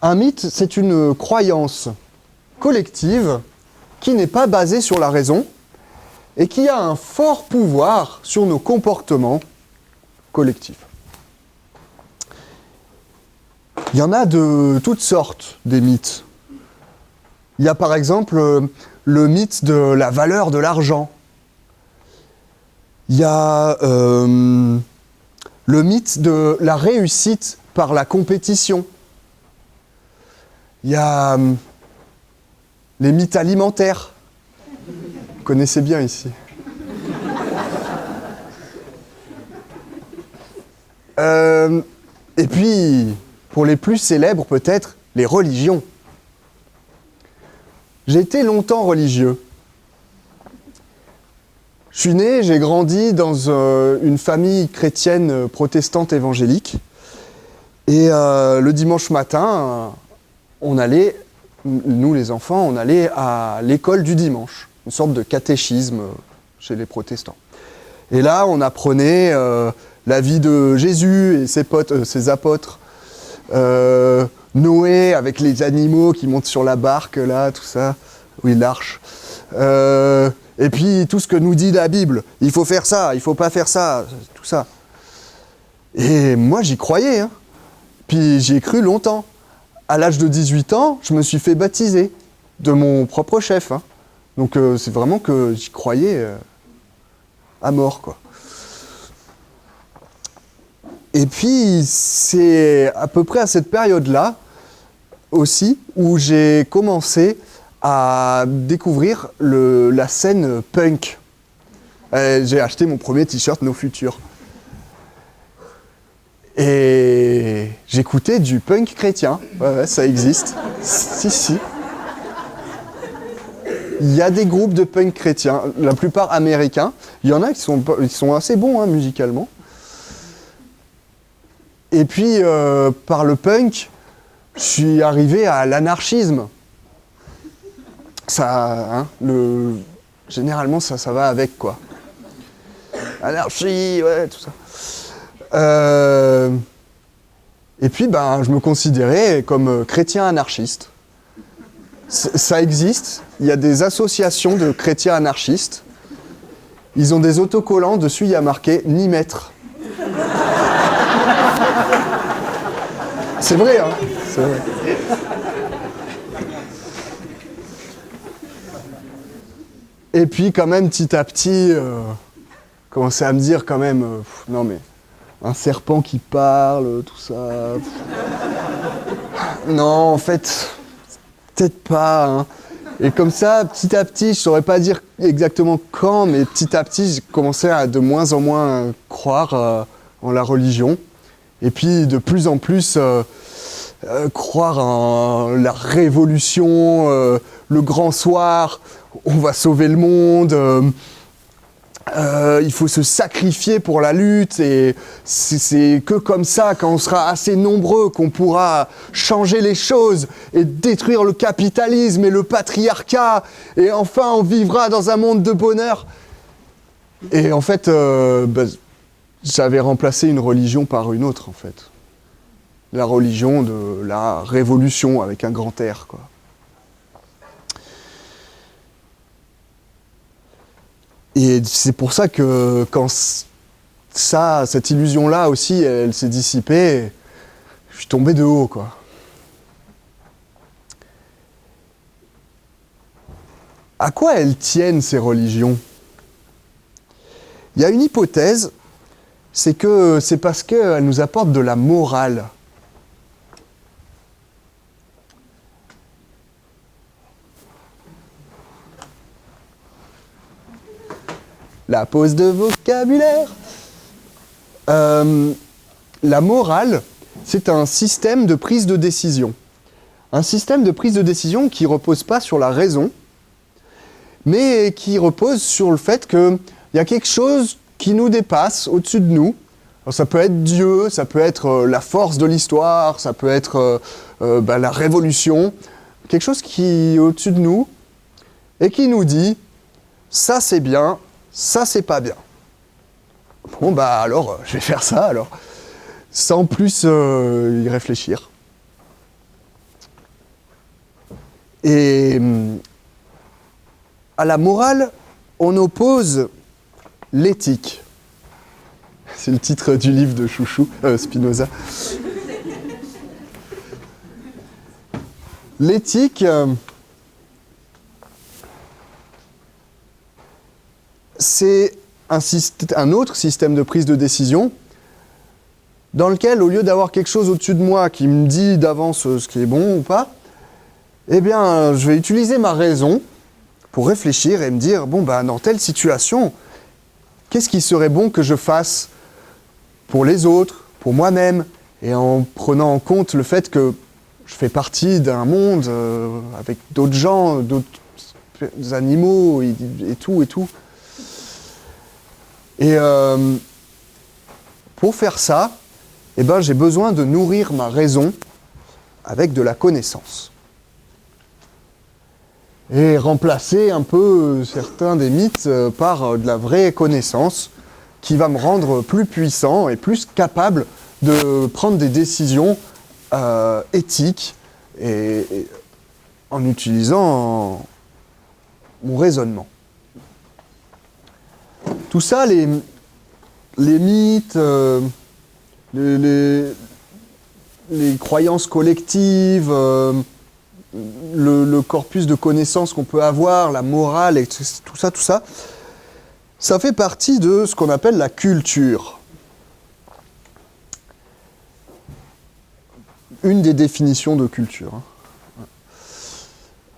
Un mythe, c'est une croyance collective qui n'est pas basée sur la raison et qui a un fort pouvoir sur nos comportements collectifs. Il y en a de toutes sortes, des mythes. Il y a par exemple le mythe de la valeur de l'argent. Il y a le mythe de la réussite par la compétition. Il y a les mythes alimentaires. Vous connaissez bien ici. Et puis, pour les plus célèbres peut-être, les religions. J'ai été longtemps religieux. Je suis né, j'ai grandi dans une famille chrétienne protestante évangélique. Et le dimanche matin, on allait, nous les enfants, on allait à l'école du dimanche, une sorte de catéchisme chez les protestants. Et là, on apprenait la vie de Jésus et ses apôtres, Noé avec les animaux qui montent sur la barque, là, tout ça, oui, l'arche. Et puis tout ce que nous dit la Bible, il faut faire ça, il faut pas faire ça, tout ça. Et moi, j'y croyais, hein. Puis j'y ai cru longtemps. À l'âge de 18 ans, je me suis fait baptiser de mon propre chef, hein. Donc c'est vraiment que j'y croyais à mort, quoi. Et puis c'est à peu près à cette période-là aussi où j'ai commencé à découvrir la scène punk. J'ai acheté mon premier t-shirt No Future. Et j'écoutais du punk chrétien. Ouais, ça existe. Si. Il y a des groupes de punk chrétiens, la plupart américains. Il y en a qui sont assez bons, hein, musicalement. Et puis, par le punk, je suis arrivé à l'anarchisme. Ça, hein, généralement, ça va avec, quoi. Anarchie, ouais, tout ça. Et puis, je me considérais comme chrétien anarchiste. Ça existe. Il y a des associations de chrétiens anarchistes. Ils ont des autocollants. Dessus, il y a marqué « Ni maître ». C'est vrai, hein. C'est vrai. Et puis, quand même, petit à petit, commençais à me dire quand même, non mais, un serpent qui parle, tout ça. Non, en fait, peut-être pas. Hein. Et comme ça, petit à petit, je ne saurais pas dire exactement quand, mais petit à petit, j'ai commencé à de moins en moins croire en la religion. Et puis, de plus en plus, croire en la révolution, le grand soir, on va sauver le monde, il faut se sacrifier pour la lutte, et c'est que comme ça, quand on sera assez nombreux, qu'on pourra changer les choses et détruire le capitalisme et le patriarcat, et enfin on vivra dans un monde de bonheur. Et en fait, j'avais remplacé une religion par une autre, en fait. La religion de la révolution, avec un grand R, quoi. Et c'est pour ça que quand cette illusion-là aussi, elle s'est dissipée, je suis tombé de haut, quoi. À quoi elles tiennent, ces religions ? Il y a une hypothèse, c'est que c'est parce qu'elles nous apportent de la morale. La pause de vocabulaire. La morale, c'est un système de prise de décision. Un système de prise de décision qui ne repose pas sur la raison, mais qui repose sur le fait qu'il y a quelque chose qui nous dépasse, au-dessus de nous. Alors, ça peut être Dieu, ça peut être la force de l'histoire, ça peut être la révolution. Quelque chose qui est au-dessus de nous et qui nous dit « ça c'est bien ». Ça, c'est pas bien. Bon, alors, je vais faire ça, alors. Sans plus y réfléchir. Et à la morale, on oppose l'éthique. C'est le titre du livre de Chouchou, Spinoza. L'éthique... c'est un autre système de prise de décision dans lequel, au lieu d'avoir quelque chose au-dessus de moi qui me dit d'avance ce qui est bon ou pas, eh bien, je vais utiliser ma raison pour réfléchir et me dire, dans telle situation, qu'est-ce qui serait bon que je fasse pour les autres, pour moi-même, et en prenant en compte le fait que je fais partie d'un monde avec d'autres gens, d'autres animaux et tout et tout. Et pour faire ça, j'ai besoin de nourrir ma raison avec de la connaissance. Et remplacer un peu certains des mythes par de la vraie connaissance qui va me rendre plus puissant et plus capable de prendre des décisions éthiques et en utilisant mon raisonnement. Tout ça, les mythes, les croyances collectives, le corpus de connaissances qu'on peut avoir, la morale, et tout ça, ça fait partie de ce qu'on appelle la culture. Une des définitions de culture.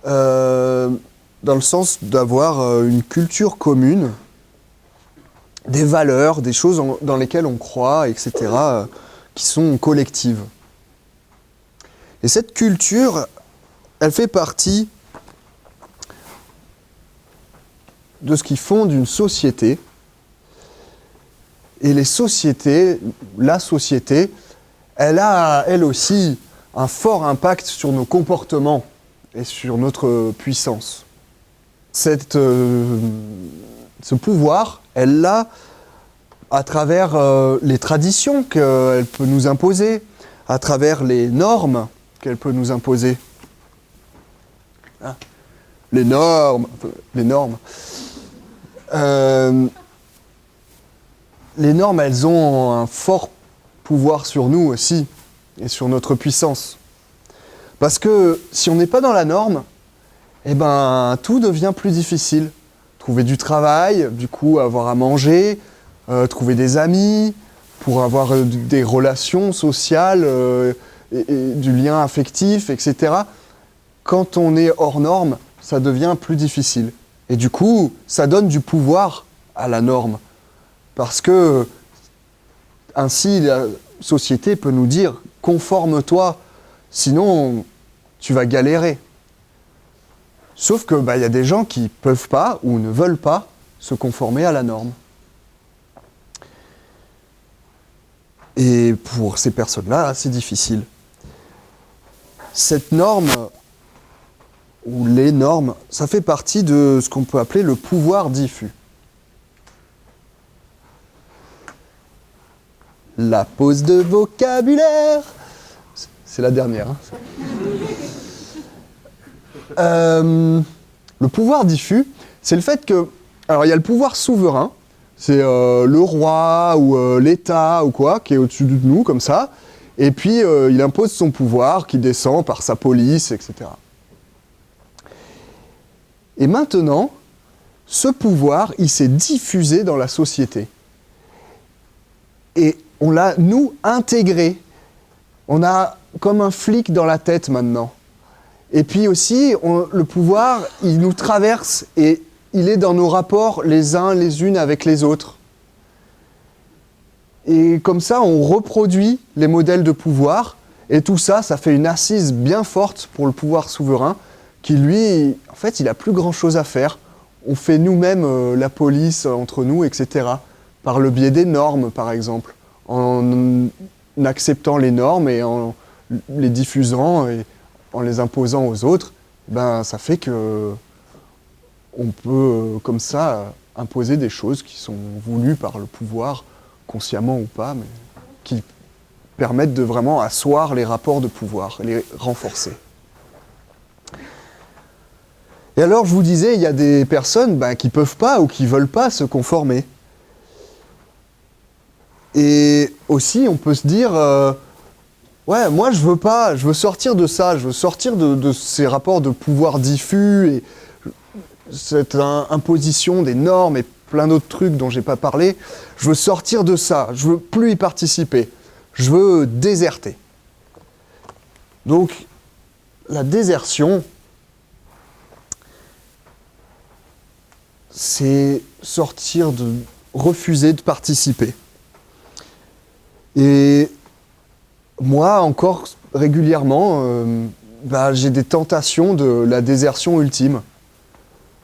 Dans le sens d'avoir une culture commune, des valeurs, des choses dans lesquelles on croit, etc., qui sont collectives. Et cette culture, elle fait partie de ce qui fonde une société. Et les sociétés, la société, elle a, elle aussi, un fort impact sur nos comportements et sur notre puissance. Ce pouvoir, elle l'a à travers les traditions qu'elle peut nous imposer, à travers les normes qu'elle peut nous imposer. Les normes. Les normes, elles ont un fort pouvoir sur nous aussi, et sur notre puissance. Parce que si on n'est pas dans la norme, tout devient plus difficile. Trouver du travail, du coup avoir à manger, trouver des amis, pour avoir des relations sociales, et du lien affectif, etc. Quand on est hors norme, ça devient plus difficile. Et du coup, ça donne du pouvoir à la norme. Parce que, ainsi, la société peut nous dire « conforme-toi, sinon tu vas galérer ». Sauf que y a des gens qui ne peuvent pas ou ne veulent pas se conformer à la norme. Et pour ces personnes-là, c'est difficile. Cette norme, ou les normes, ça fait partie de ce qu'on peut appeler le pouvoir diffus. La pause de vocabulaire. C'est la dernière. Le pouvoir diffus, c'est le fait que... Alors, il y a le pouvoir souverain, c'est le roi ou l'État ou quoi, qui est au-dessus de nous, comme ça. Et puis, il impose son pouvoir, qui descend par sa police, etc. Et maintenant, ce pouvoir, il s'est diffusé dans la société. Et on l'a, nous, intégré. On a comme un flic dans la tête maintenant. Et puis aussi, le pouvoir, il nous traverse et il est dans nos rapports les uns les unes avec les autres. Et comme ça, on reproduit les modèles de pouvoir. Et tout ça, ça fait une assise bien forte pour le pouvoir souverain qui, lui, en fait, il n'a plus grand-chose à faire. On fait nous-mêmes la police entre nous, etc. Par le biais des normes, par exemple. En acceptant les normes et en les diffusant et en les imposant aux autres, ça fait que on peut, comme ça, imposer des choses qui sont voulues par le pouvoir, consciemment ou pas, mais qui permettent de vraiment asseoir les rapports de pouvoir, les renforcer. Et alors, je vous disais, il y a des personnes qui ne peuvent pas ou qui ne veulent pas se conformer. Et aussi, on peut se dire, ouais, moi je veux pas, je veux sortir de ça, je veux sortir de ces rapports de pouvoir diffus et cette imposition des normes et plein d'autres trucs dont j'ai pas parlé. Je veux sortir de ça, je veux plus y participer, je veux déserter. Donc, la désertion, c'est sortir de, refuser de participer. Et moi, encore régulièrement, j'ai des tentations de la désertion ultime,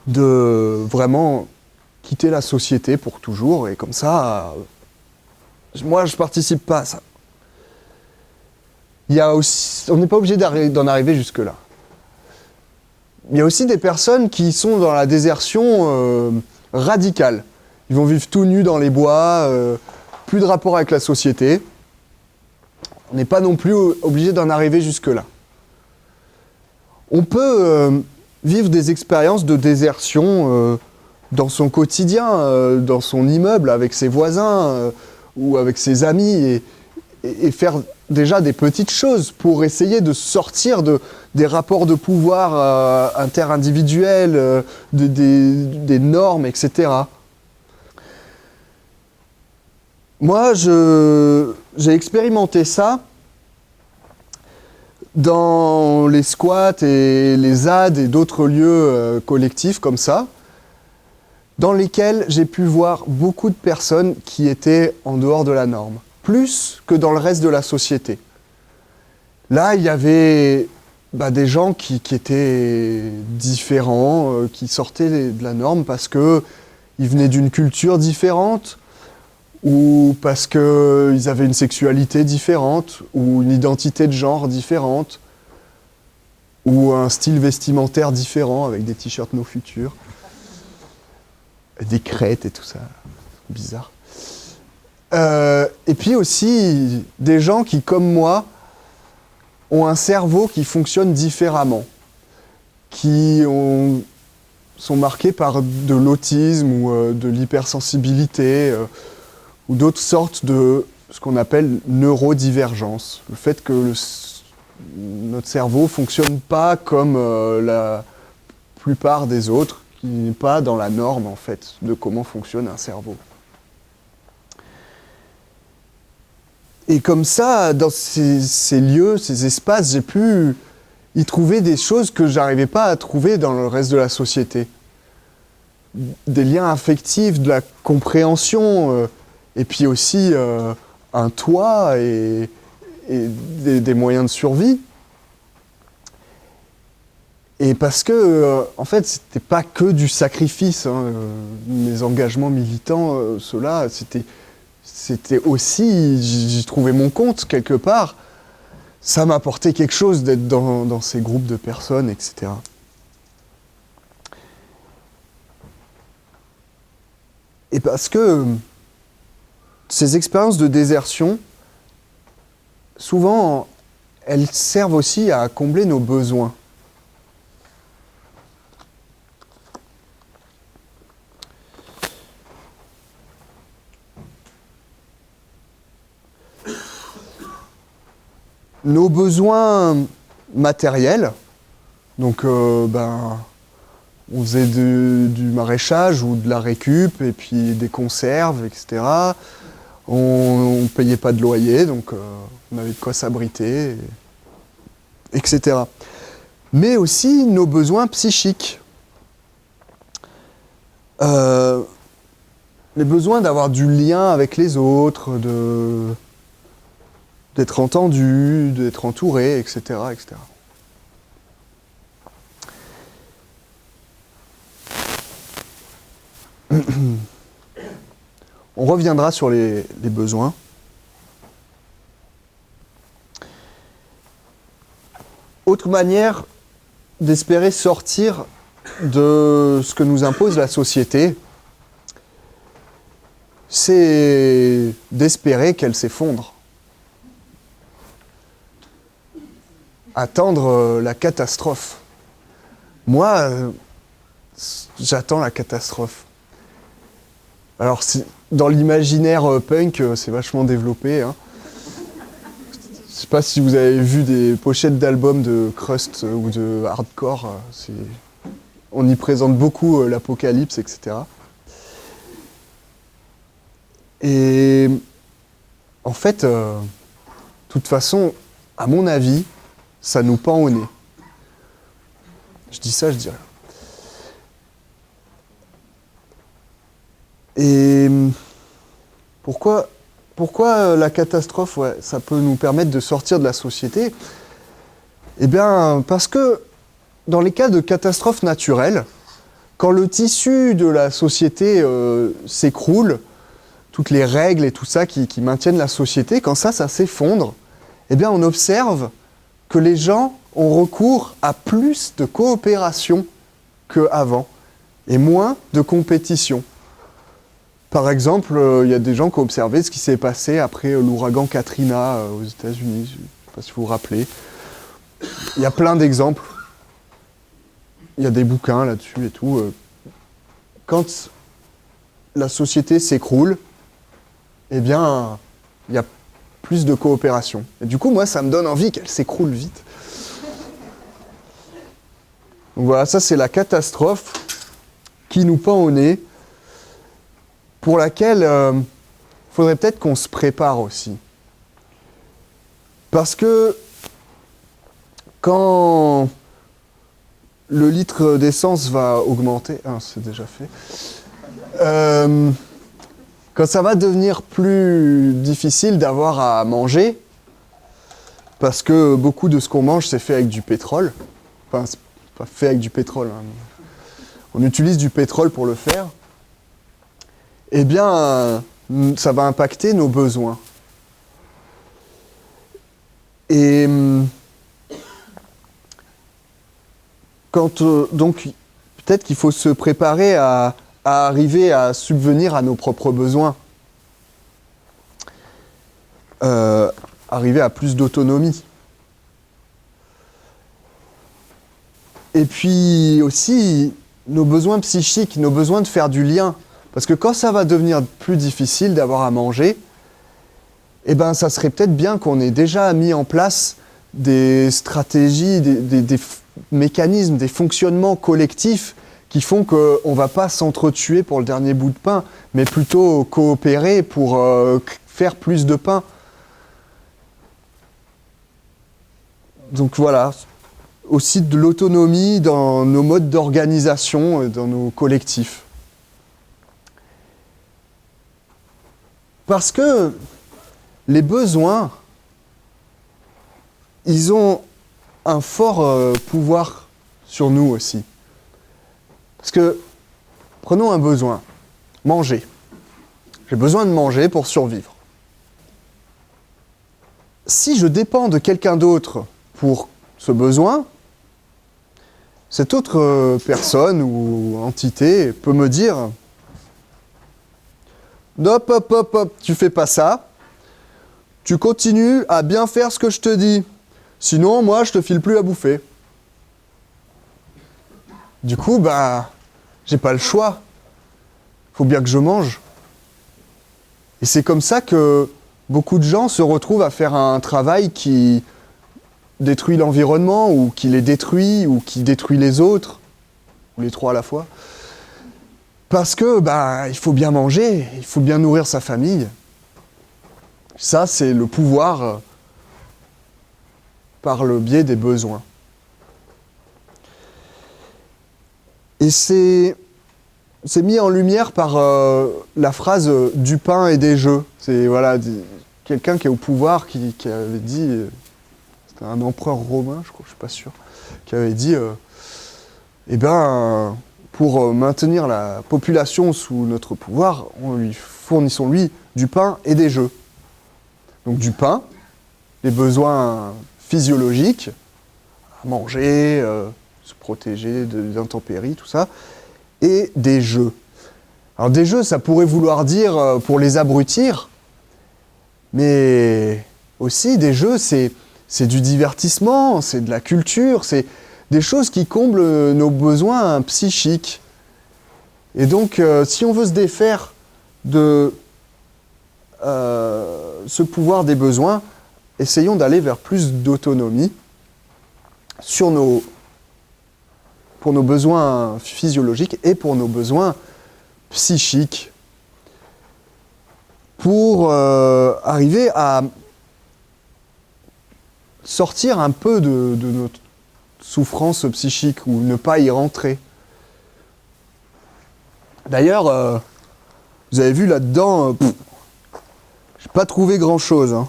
de vraiment quitter la société pour toujours, et comme ça, moi, je participe pas à ça. Il y a aussi, on n'est pas obligé d'en arriver jusque-là. Il y a aussi des personnes qui sont dans la désertion radicale. Ils vont vivre tout nus dans les bois, plus de rapport avec la société. On n'est pas non plus obligé d'en arriver jusque-là. On peut vivre des expériences de désertion dans son quotidien, dans son immeuble, avec ses voisins ou avec ses amis, et faire déjà des petites choses pour essayer de sortir des rapports de pouvoir interindividuels, des normes, etc. Moi, j'ai expérimenté ça dans les squats et les ZAD et d'autres lieux collectifs comme ça, dans lesquels j'ai pu voir beaucoup de personnes qui étaient en dehors de la norme, plus que dans le reste de la société. Là, il y avait des gens qui étaient différents, qui sortaient de la norme parce qu'ils venaient d'une culture différente, ou parce qu'ils avaient une sexualité différente, ou une identité de genre différente, ou un style vestimentaire différent, avec des t-shirts No Future, des crêtes et tout ça, bizarre. Et puis aussi, des gens qui, comme moi, ont un cerveau qui fonctionne différemment, qui sont marqués par de l'autisme ou de l'hypersensibilité, ou d'autres sortes de ce qu'on appelle neurodivergence. Le fait que notre cerveau ne fonctionne pas comme la plupart des autres, qui n'est pas dans la norme, en fait, de comment fonctionne un cerveau. Et comme ça, dans ces lieux, ces espaces, j'ai pu ils trouvaient des choses que j'arrivais pas à trouver dans le reste de la société. Des liens affectifs, de la compréhension, et puis aussi un toit et des moyens de survie. Et parce que, en fait, c'était pas que du sacrifice. Mes engagements militants, ceux-là, c'était aussi, j'y trouvais mon compte quelque part. Ça m'apportait quelque chose d'être dans ces groupes de personnes, etc. Et parce que ces expériences de désertion, souvent, elles servent aussi à combler nos besoins. Nos besoins matériels, donc on faisait du maraîchage ou de la récup, et puis des conserves, etc. On ne payait pas de loyer, donc on avait de quoi s'abriter, etc. Mais aussi nos besoins psychiques. Les besoins d'avoir du lien avec les autres, d'être entendu, d'être entouré, etc., etc. On reviendra sur les besoins. Autre manière d'espérer sortir de ce que nous impose la société, c'est d'espérer qu'elle s'effondre. Attendre la catastrophe. Moi, j'attends la catastrophe. Alors, dans l'imaginaire punk, c'est vachement développé. Je sais pas si vous avez vu des pochettes d'albums de crust ou de hardcore. On y présente beaucoup l'apocalypse, etc. Et en fait, de toute façon, à mon avis, ça nous pend au nez. Je dis ça, je dis rien. Et pourquoi la catastrophe, ça peut nous permettre de sortir de la société? Eh bien, parce que dans les cas de catastrophes naturelles, quand le tissu de la société s'écroule, toutes les règles et tout ça qui maintiennent la société, quand ça s'effondre, eh bien, on observe que les gens ont recours à plus de coopération qu'avant et moins de compétition. Par exemple, il y a des gens qui ont observé ce qui s'est passé après l'ouragan Katrina aux États-Unis. Je ne sais pas si vous vous rappelez. Il y a plein d'exemples. Il y a des bouquins là-dessus et tout. Quand la société s'écroule, eh bien, il y a plus de coopération. Et du coup, moi, ça me donne envie qu'elle s'écroule vite. Donc voilà, ça c'est la catastrophe qui nous pend au nez, pour laquelle il faudrait peut-être qu'on se prépare aussi. Parce que quand le litre d'essence va augmenter, c'est déjà fait, quand ça va devenir plus difficile d'avoir à manger, parce que beaucoup de ce qu'on mange c'est fait avec du pétrole, enfin c'est pas fait avec du pétrole, on utilise du pétrole pour le faire, eh bien ça va impacter nos besoins. Et donc peut-être qu'il faut se préparer à arriver à subvenir à nos propres besoins, arriver à plus d'autonomie. Et puis aussi nos besoins psychiques, nos besoins de faire du lien. Parce que quand ça va devenir plus difficile d'avoir à manger, eh ben, ça serait peut-être bien qu'on ait déjà mis en place des stratégies, des mécanismes, des fonctionnements collectifs qui font qu'on ne va pas s'entretuer pour le dernier bout de pain, mais plutôt coopérer pour faire plus de pain. Donc voilà, aussi de l'autonomie dans nos modes d'organisation, dans nos collectifs. Parce que les besoins, ils ont un fort pouvoir sur nous aussi. Parce que, prenons un besoin, manger. J'ai besoin de manger pour survivre. Si je dépends de quelqu'un d'autre pour ce besoin, cette autre personne ou entité peut me dire « Hop, hop, hop, hop, tu fais pas ça, tu continues à bien faire ce que je te dis, sinon moi je te file plus à bouffer. » Du coup, j'ai pas le choix. Faut bien que je mange. Et c'est comme ça que beaucoup de gens se retrouvent à faire un travail qui détruit l'environnement, ou qui les détruit, ou qui détruit les autres, ou les trois à la fois. Parce que, il faut bien manger, il faut bien nourrir sa famille. Ça, c'est le pouvoir par le biais des besoins. Et c'est mis en lumière par la phrase « du pain et des jeux ». C'est quelqu'un qui est au pouvoir qui avait dit, c'était un empereur romain, je crois, je suis pas sûr, qui avait dit pour maintenir la population sous notre pouvoir, fournissons-lui du pain et des jeux. Donc du pain, les besoins physiologiques, à manger, se protéger des intempéries, tout ça, et des jeux. Alors des jeux, ça pourrait vouloir dire pour les abrutir, mais aussi des jeux, c'est du divertissement, c'est de la culture, c'est des choses qui comblent nos besoins psychiques. Et donc, si on veut se défaire de ce pouvoir des besoins, essayons d'aller vers plus d'autonomie pour nos besoins physiologiques et pour nos besoins psychiques, pour arriver à sortir un peu de notre souffrance psychique ou ne pas y rentrer. D'ailleurs, vous avez vu là-dedans, j'ai pas trouvé grand-chose. Hein.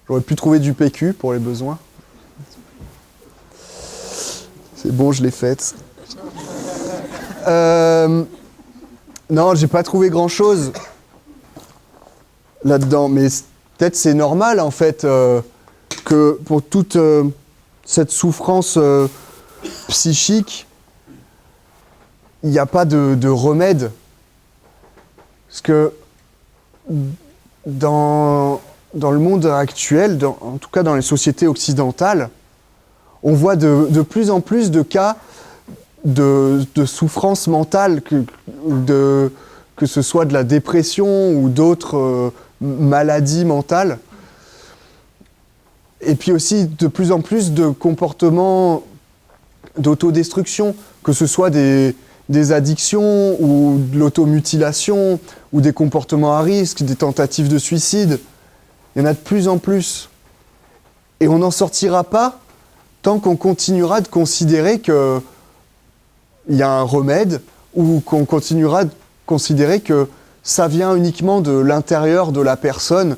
J'aurais pu trouver du PQ pour les besoins. C'est bon, je l'ai faite. Non, j'ai pas trouvé grand-chose là-dedans, mais peut-être c'est normal en fait que pour toute cette souffrance psychique, il n'y a pas de remède. Parce que dans le monde actuel, en tout cas dans les sociétés occidentales, on voit de plus en plus de cas de souffrance mentale, que ce soit de la dépression ou d'autres maladies mentales. Et puis aussi de plus en plus de comportements d'autodestruction, que ce soit des addictions ou de l'automutilation ou des comportements à risque, des tentatives de suicide. Il y en a de plus en plus. Et on n'en sortira pas tant qu'on continuera de considérer qu'il y a un remède, ou qu'on continuera de considérer que ça vient uniquement de l'intérieur de la personne,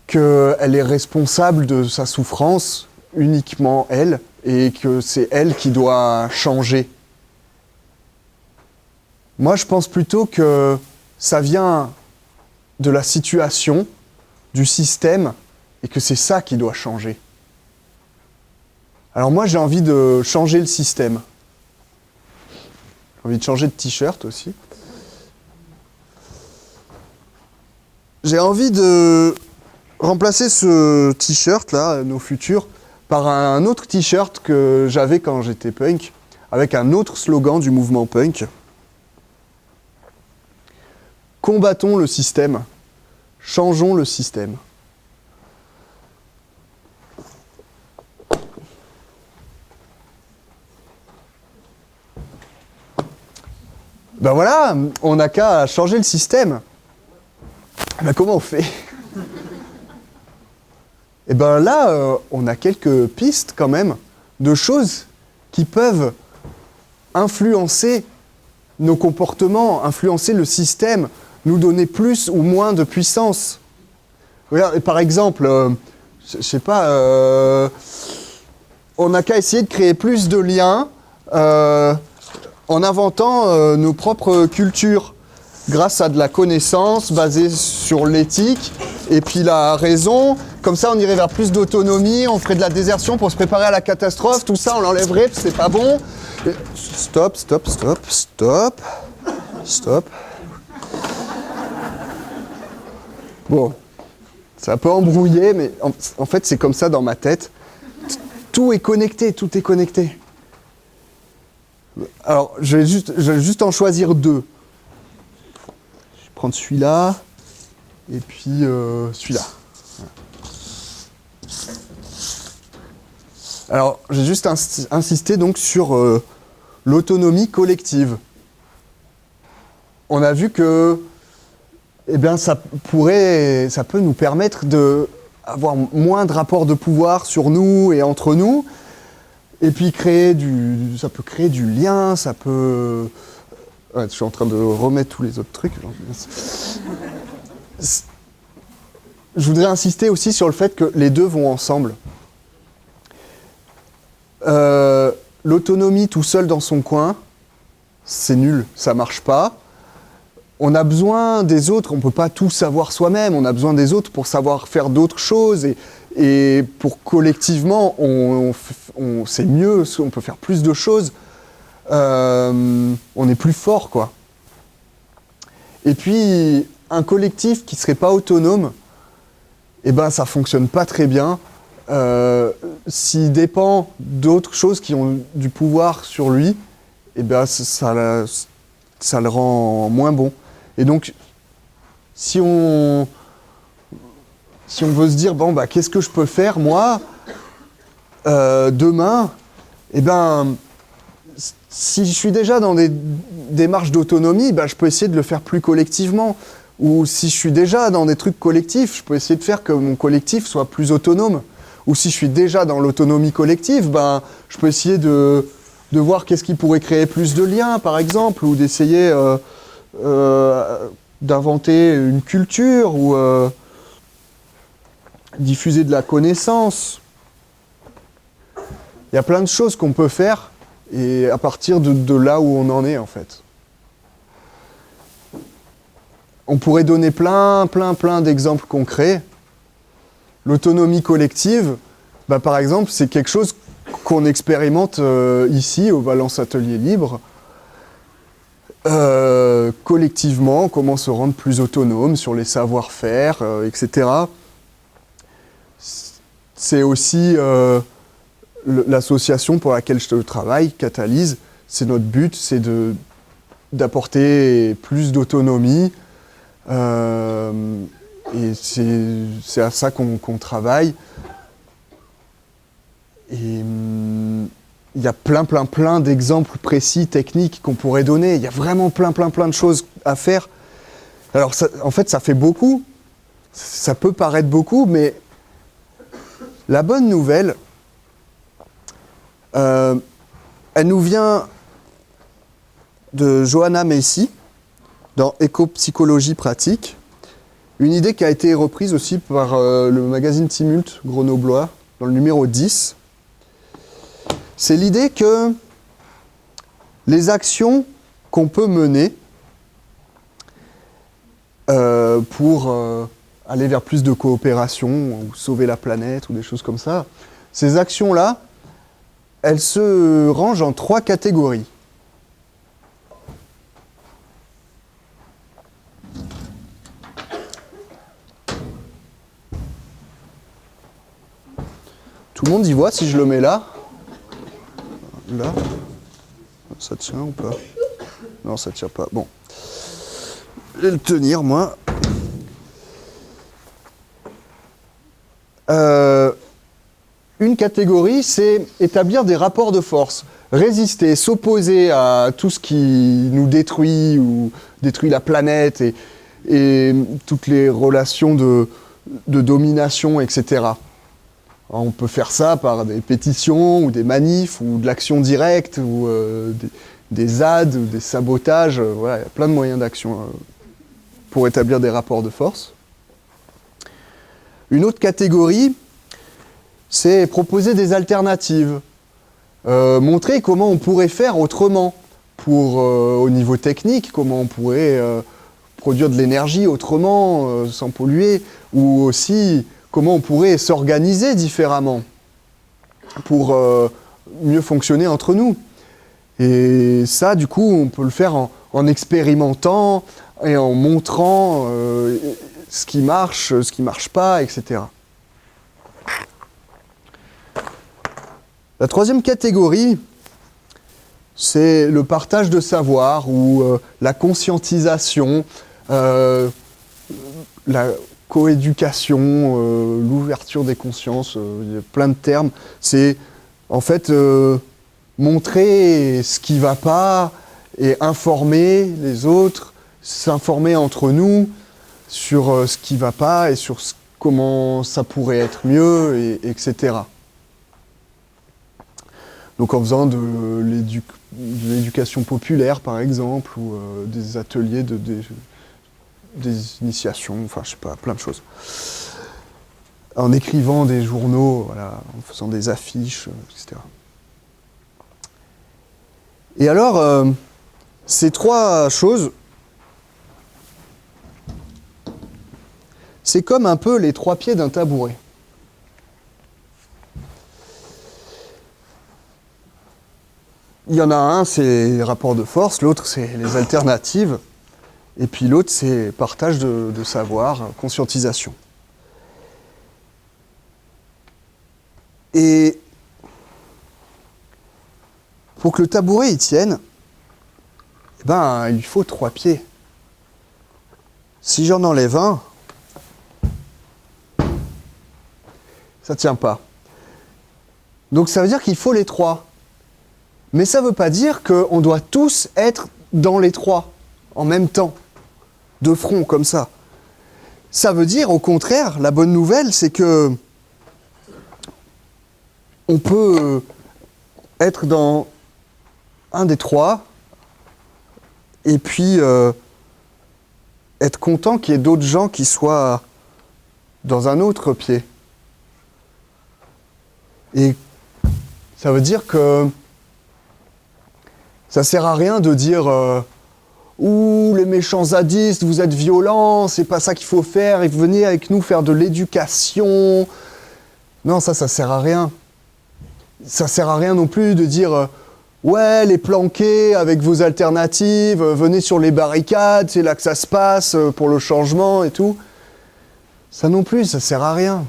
qu'elle est responsable de sa souffrance, uniquement elle, et que c'est elle qui doit changer. Moi, je pense plutôt que ça vient de la situation, du système, et que c'est ça qui doit changer. Alors moi, j'ai envie de changer le système. J'ai envie de changer de t-shirt aussi. J'ai envie de remplacer ce t-shirt-là, Nos Futurs, par un autre t-shirt que j'avais quand j'étais punk, avec un autre slogan du mouvement punk. Combattons le système, changeons le système. Ben voilà, on n'a qu'à changer le système. Ben comment on fait? Et bien là, on a quelques pistes quand même de choses qui peuvent influencer nos comportements, influencer le système, nous donner plus ou moins de puissance. Regarde, par exemple, je sais pas, on n'a qu'à essayer de créer plus de liens en inventant nos propres cultures, grâce à de la connaissance basée sur l'éthique et puis la raison. Comme ça, on irait vers plus d'autonomie, on ferait de la désertion pour se préparer à la catastrophe, tout ça, on l'enlèverait, c'est pas bon. Stop, stop, stop, stop, stop. Bon, c'est un peu embrouillé, mais en fait, c'est comme ça dans ma tête. Tout est connecté, tout est connecté. Alors, je vais juste en choisir deux. Je vais prendre celui-là, et puis celui-là. Alors, j'ai juste insisté donc sur l'autonomie collective. On a vu que eh bien, ça peut nous permettre d'avoir moins de rapports de pouvoir sur nous et entre nous, et puis ça peut créer du lien, ça peut... Ouais, je suis en train de remettre tous les autres trucs. Je voudrais insister aussi sur le fait que les deux vont ensemble. L'autonomie tout seul dans son coin, c'est nul, ça marche pas. On a besoin des autres, on ne peut pas tout savoir soi-même, on a besoin des autres pour savoir faire d'autres choses et pour collectivement, c'est mieux, on peut faire plus de choses, on est plus fort, quoi. Et puis, un collectif qui ne serait pas autonome, eh ben, ça ne fonctionne pas très bien. S'il dépend d'autres choses qui ont du pouvoir sur lui, eh ben, ça le rend moins bon. Et donc, si on veut se dire, bon, bah, qu'est-ce que je peux faire, moi, demain, eh ben, si je suis déjà dans des démarches d'autonomie, bah, je peux essayer de le faire plus collectivement. Ou si je suis déjà dans des trucs collectifs, je peux essayer de faire que mon collectif soit plus autonome. Ou si je suis déjà dans l'autonomie collective, ben, je peux essayer de voir qu'est-ce qui pourrait créer plus de liens, par exemple, ou d'essayer d'inventer une culture, ou diffuser de la connaissance. Il y a plein de choses qu'on peut faire, et à partir de là où on en est, en fait. On pourrait donner plein d'exemples concrets. L'autonomie collective, bah, par exemple, c'est quelque chose qu'on expérimente ici, au Valence Atelier Libre. Collectivement, comment se rendre plus autonome sur les savoir-faire, etc. C'est aussi l'association pour laquelle je travaille, Catalyse. C'est notre but, c'est d'apporter plus d'autonomie. Et c'est à ça qu'on travaille. Et il y a plein d'exemples précis, techniques qu'on pourrait donner. Il y a vraiment plein de choses à faire. Alors, en fait, ça fait beaucoup. Ça peut paraître beaucoup, mais la bonne nouvelle, elle nous vient de Johanna Macy, dans Éco-psychologie pratique. Une idée qui a été reprise aussi par le magazine Tumult grenoblois, dans le numéro 10. C'est l'idée que les actions qu'on peut mener pour aller vers plus de coopération, ou sauver la planète, ou des choses comme ça, ces actions-là, elles se rangent en 3 catégories. Tout le monde y voit si je le mets là. Là. Ça tient ou pas? Non, ça tient pas. Bon. Je vais le tenir, moi. Une catégorie, c'est établir des rapports de force. Résister, s'opposer à tout ce qui nous détruit ou détruit la planète et toutes les relations de domination, etc. On peut faire ça par des pétitions ou des manifs ou de l'action directe ou des ZAD ou des sabotages. Voilà, il y a plein de moyens d'action pour établir des rapports de force. Une autre catégorie, c'est proposer des alternatives. Montrer comment on pourrait faire autrement au niveau technique, comment on pourrait produire de l'énergie autrement, sans polluer, ou aussi comment on pourrait s'organiser différemment pour mieux fonctionner entre nous. Et ça, du coup, on peut le faire en expérimentant et en montrant ce qui marche pas, etc. La troisième catégorie, c'est le partage de savoir ou la conscientisation, la coéducation, l'ouverture des consciences, il y a plein de termes. C'est en fait montrer ce qui ne va pas et informer les autres, s'informer entre nous sur ce qui ne va pas et sur comment ça pourrait être mieux, etc. Donc en faisant de l'éducation populaire, par exemple, ou des ateliers des initiations, enfin, je sais pas, plein de choses. En écrivant des journaux, voilà, en faisant des affiches, etc. Et alors, ces trois choses, c'est comme un peu les trois pieds d'un tabouret. Il y en a un, c'est les rapports de force, l'autre, c'est les alternatives, et puis l'autre, c'est partage de savoir, conscientisation. Et pour que le tabouret y tienne, eh ben, il faut trois pieds. Si j'en enlève un, ça ne tient pas. Donc ça veut dire qu'il faut les trois. Mais ça ne veut pas dire qu'on doit tous être dans les trois, en même temps, de front, comme ça. Ça veut dire, au contraire, la bonne nouvelle, c'est que on peut être dans un des trois, et puis être content qu'il y ait d'autres gens qui soient dans un autre pied. Et ça veut dire que ça sert à rien de dire ouh, les méchants zadistes, vous êtes violents, c'est pas ça qu'il faut faire, et venez avec nous faire de l'éducation. Non, ça sert à rien. Ça sert à rien non plus de dire ouais, les planqués avec vos alternatives, venez sur les barricades, c'est là que ça se passe pour le changement et tout. Ça non plus, ça sert à rien.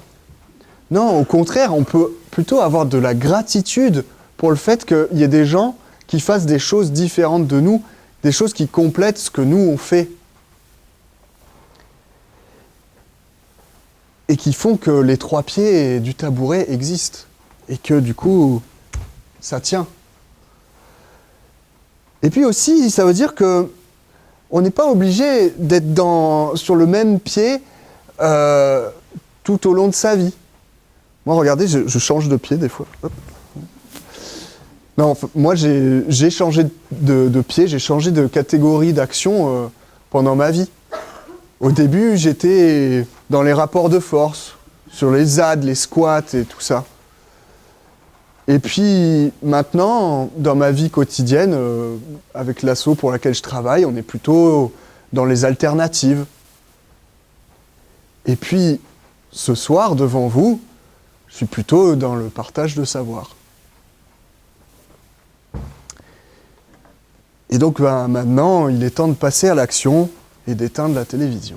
Non, au contraire, on peut plutôt avoir de la gratitude pour le fait qu'il y ait des gens qui fassent des choses différentes de nous, des choses qui complètent ce que nous on fait. Et qui font que les trois pieds du tabouret existent. Et que du coup, ça tient. Et puis aussi, ça veut dire que on n'est pas obligé d'être sur le même pied tout au long de sa vie. Moi, regardez, je change de pied des fois. Hop. Non, moi, j'ai changé de pied, j'ai changé de catégorie d'action pendant ma vie. Au début, j'étais dans les rapports de force, sur les ZAD, les squats et tout ça. Et puis maintenant, dans ma vie quotidienne, avec l'asso pour laquelle je travaille, on est plutôt dans les alternatives. Et puis, ce soir, devant vous, je suis plutôt dans le partage de savoir. Et donc maintenant, il est temps de passer à l'action et d'éteindre la télévision.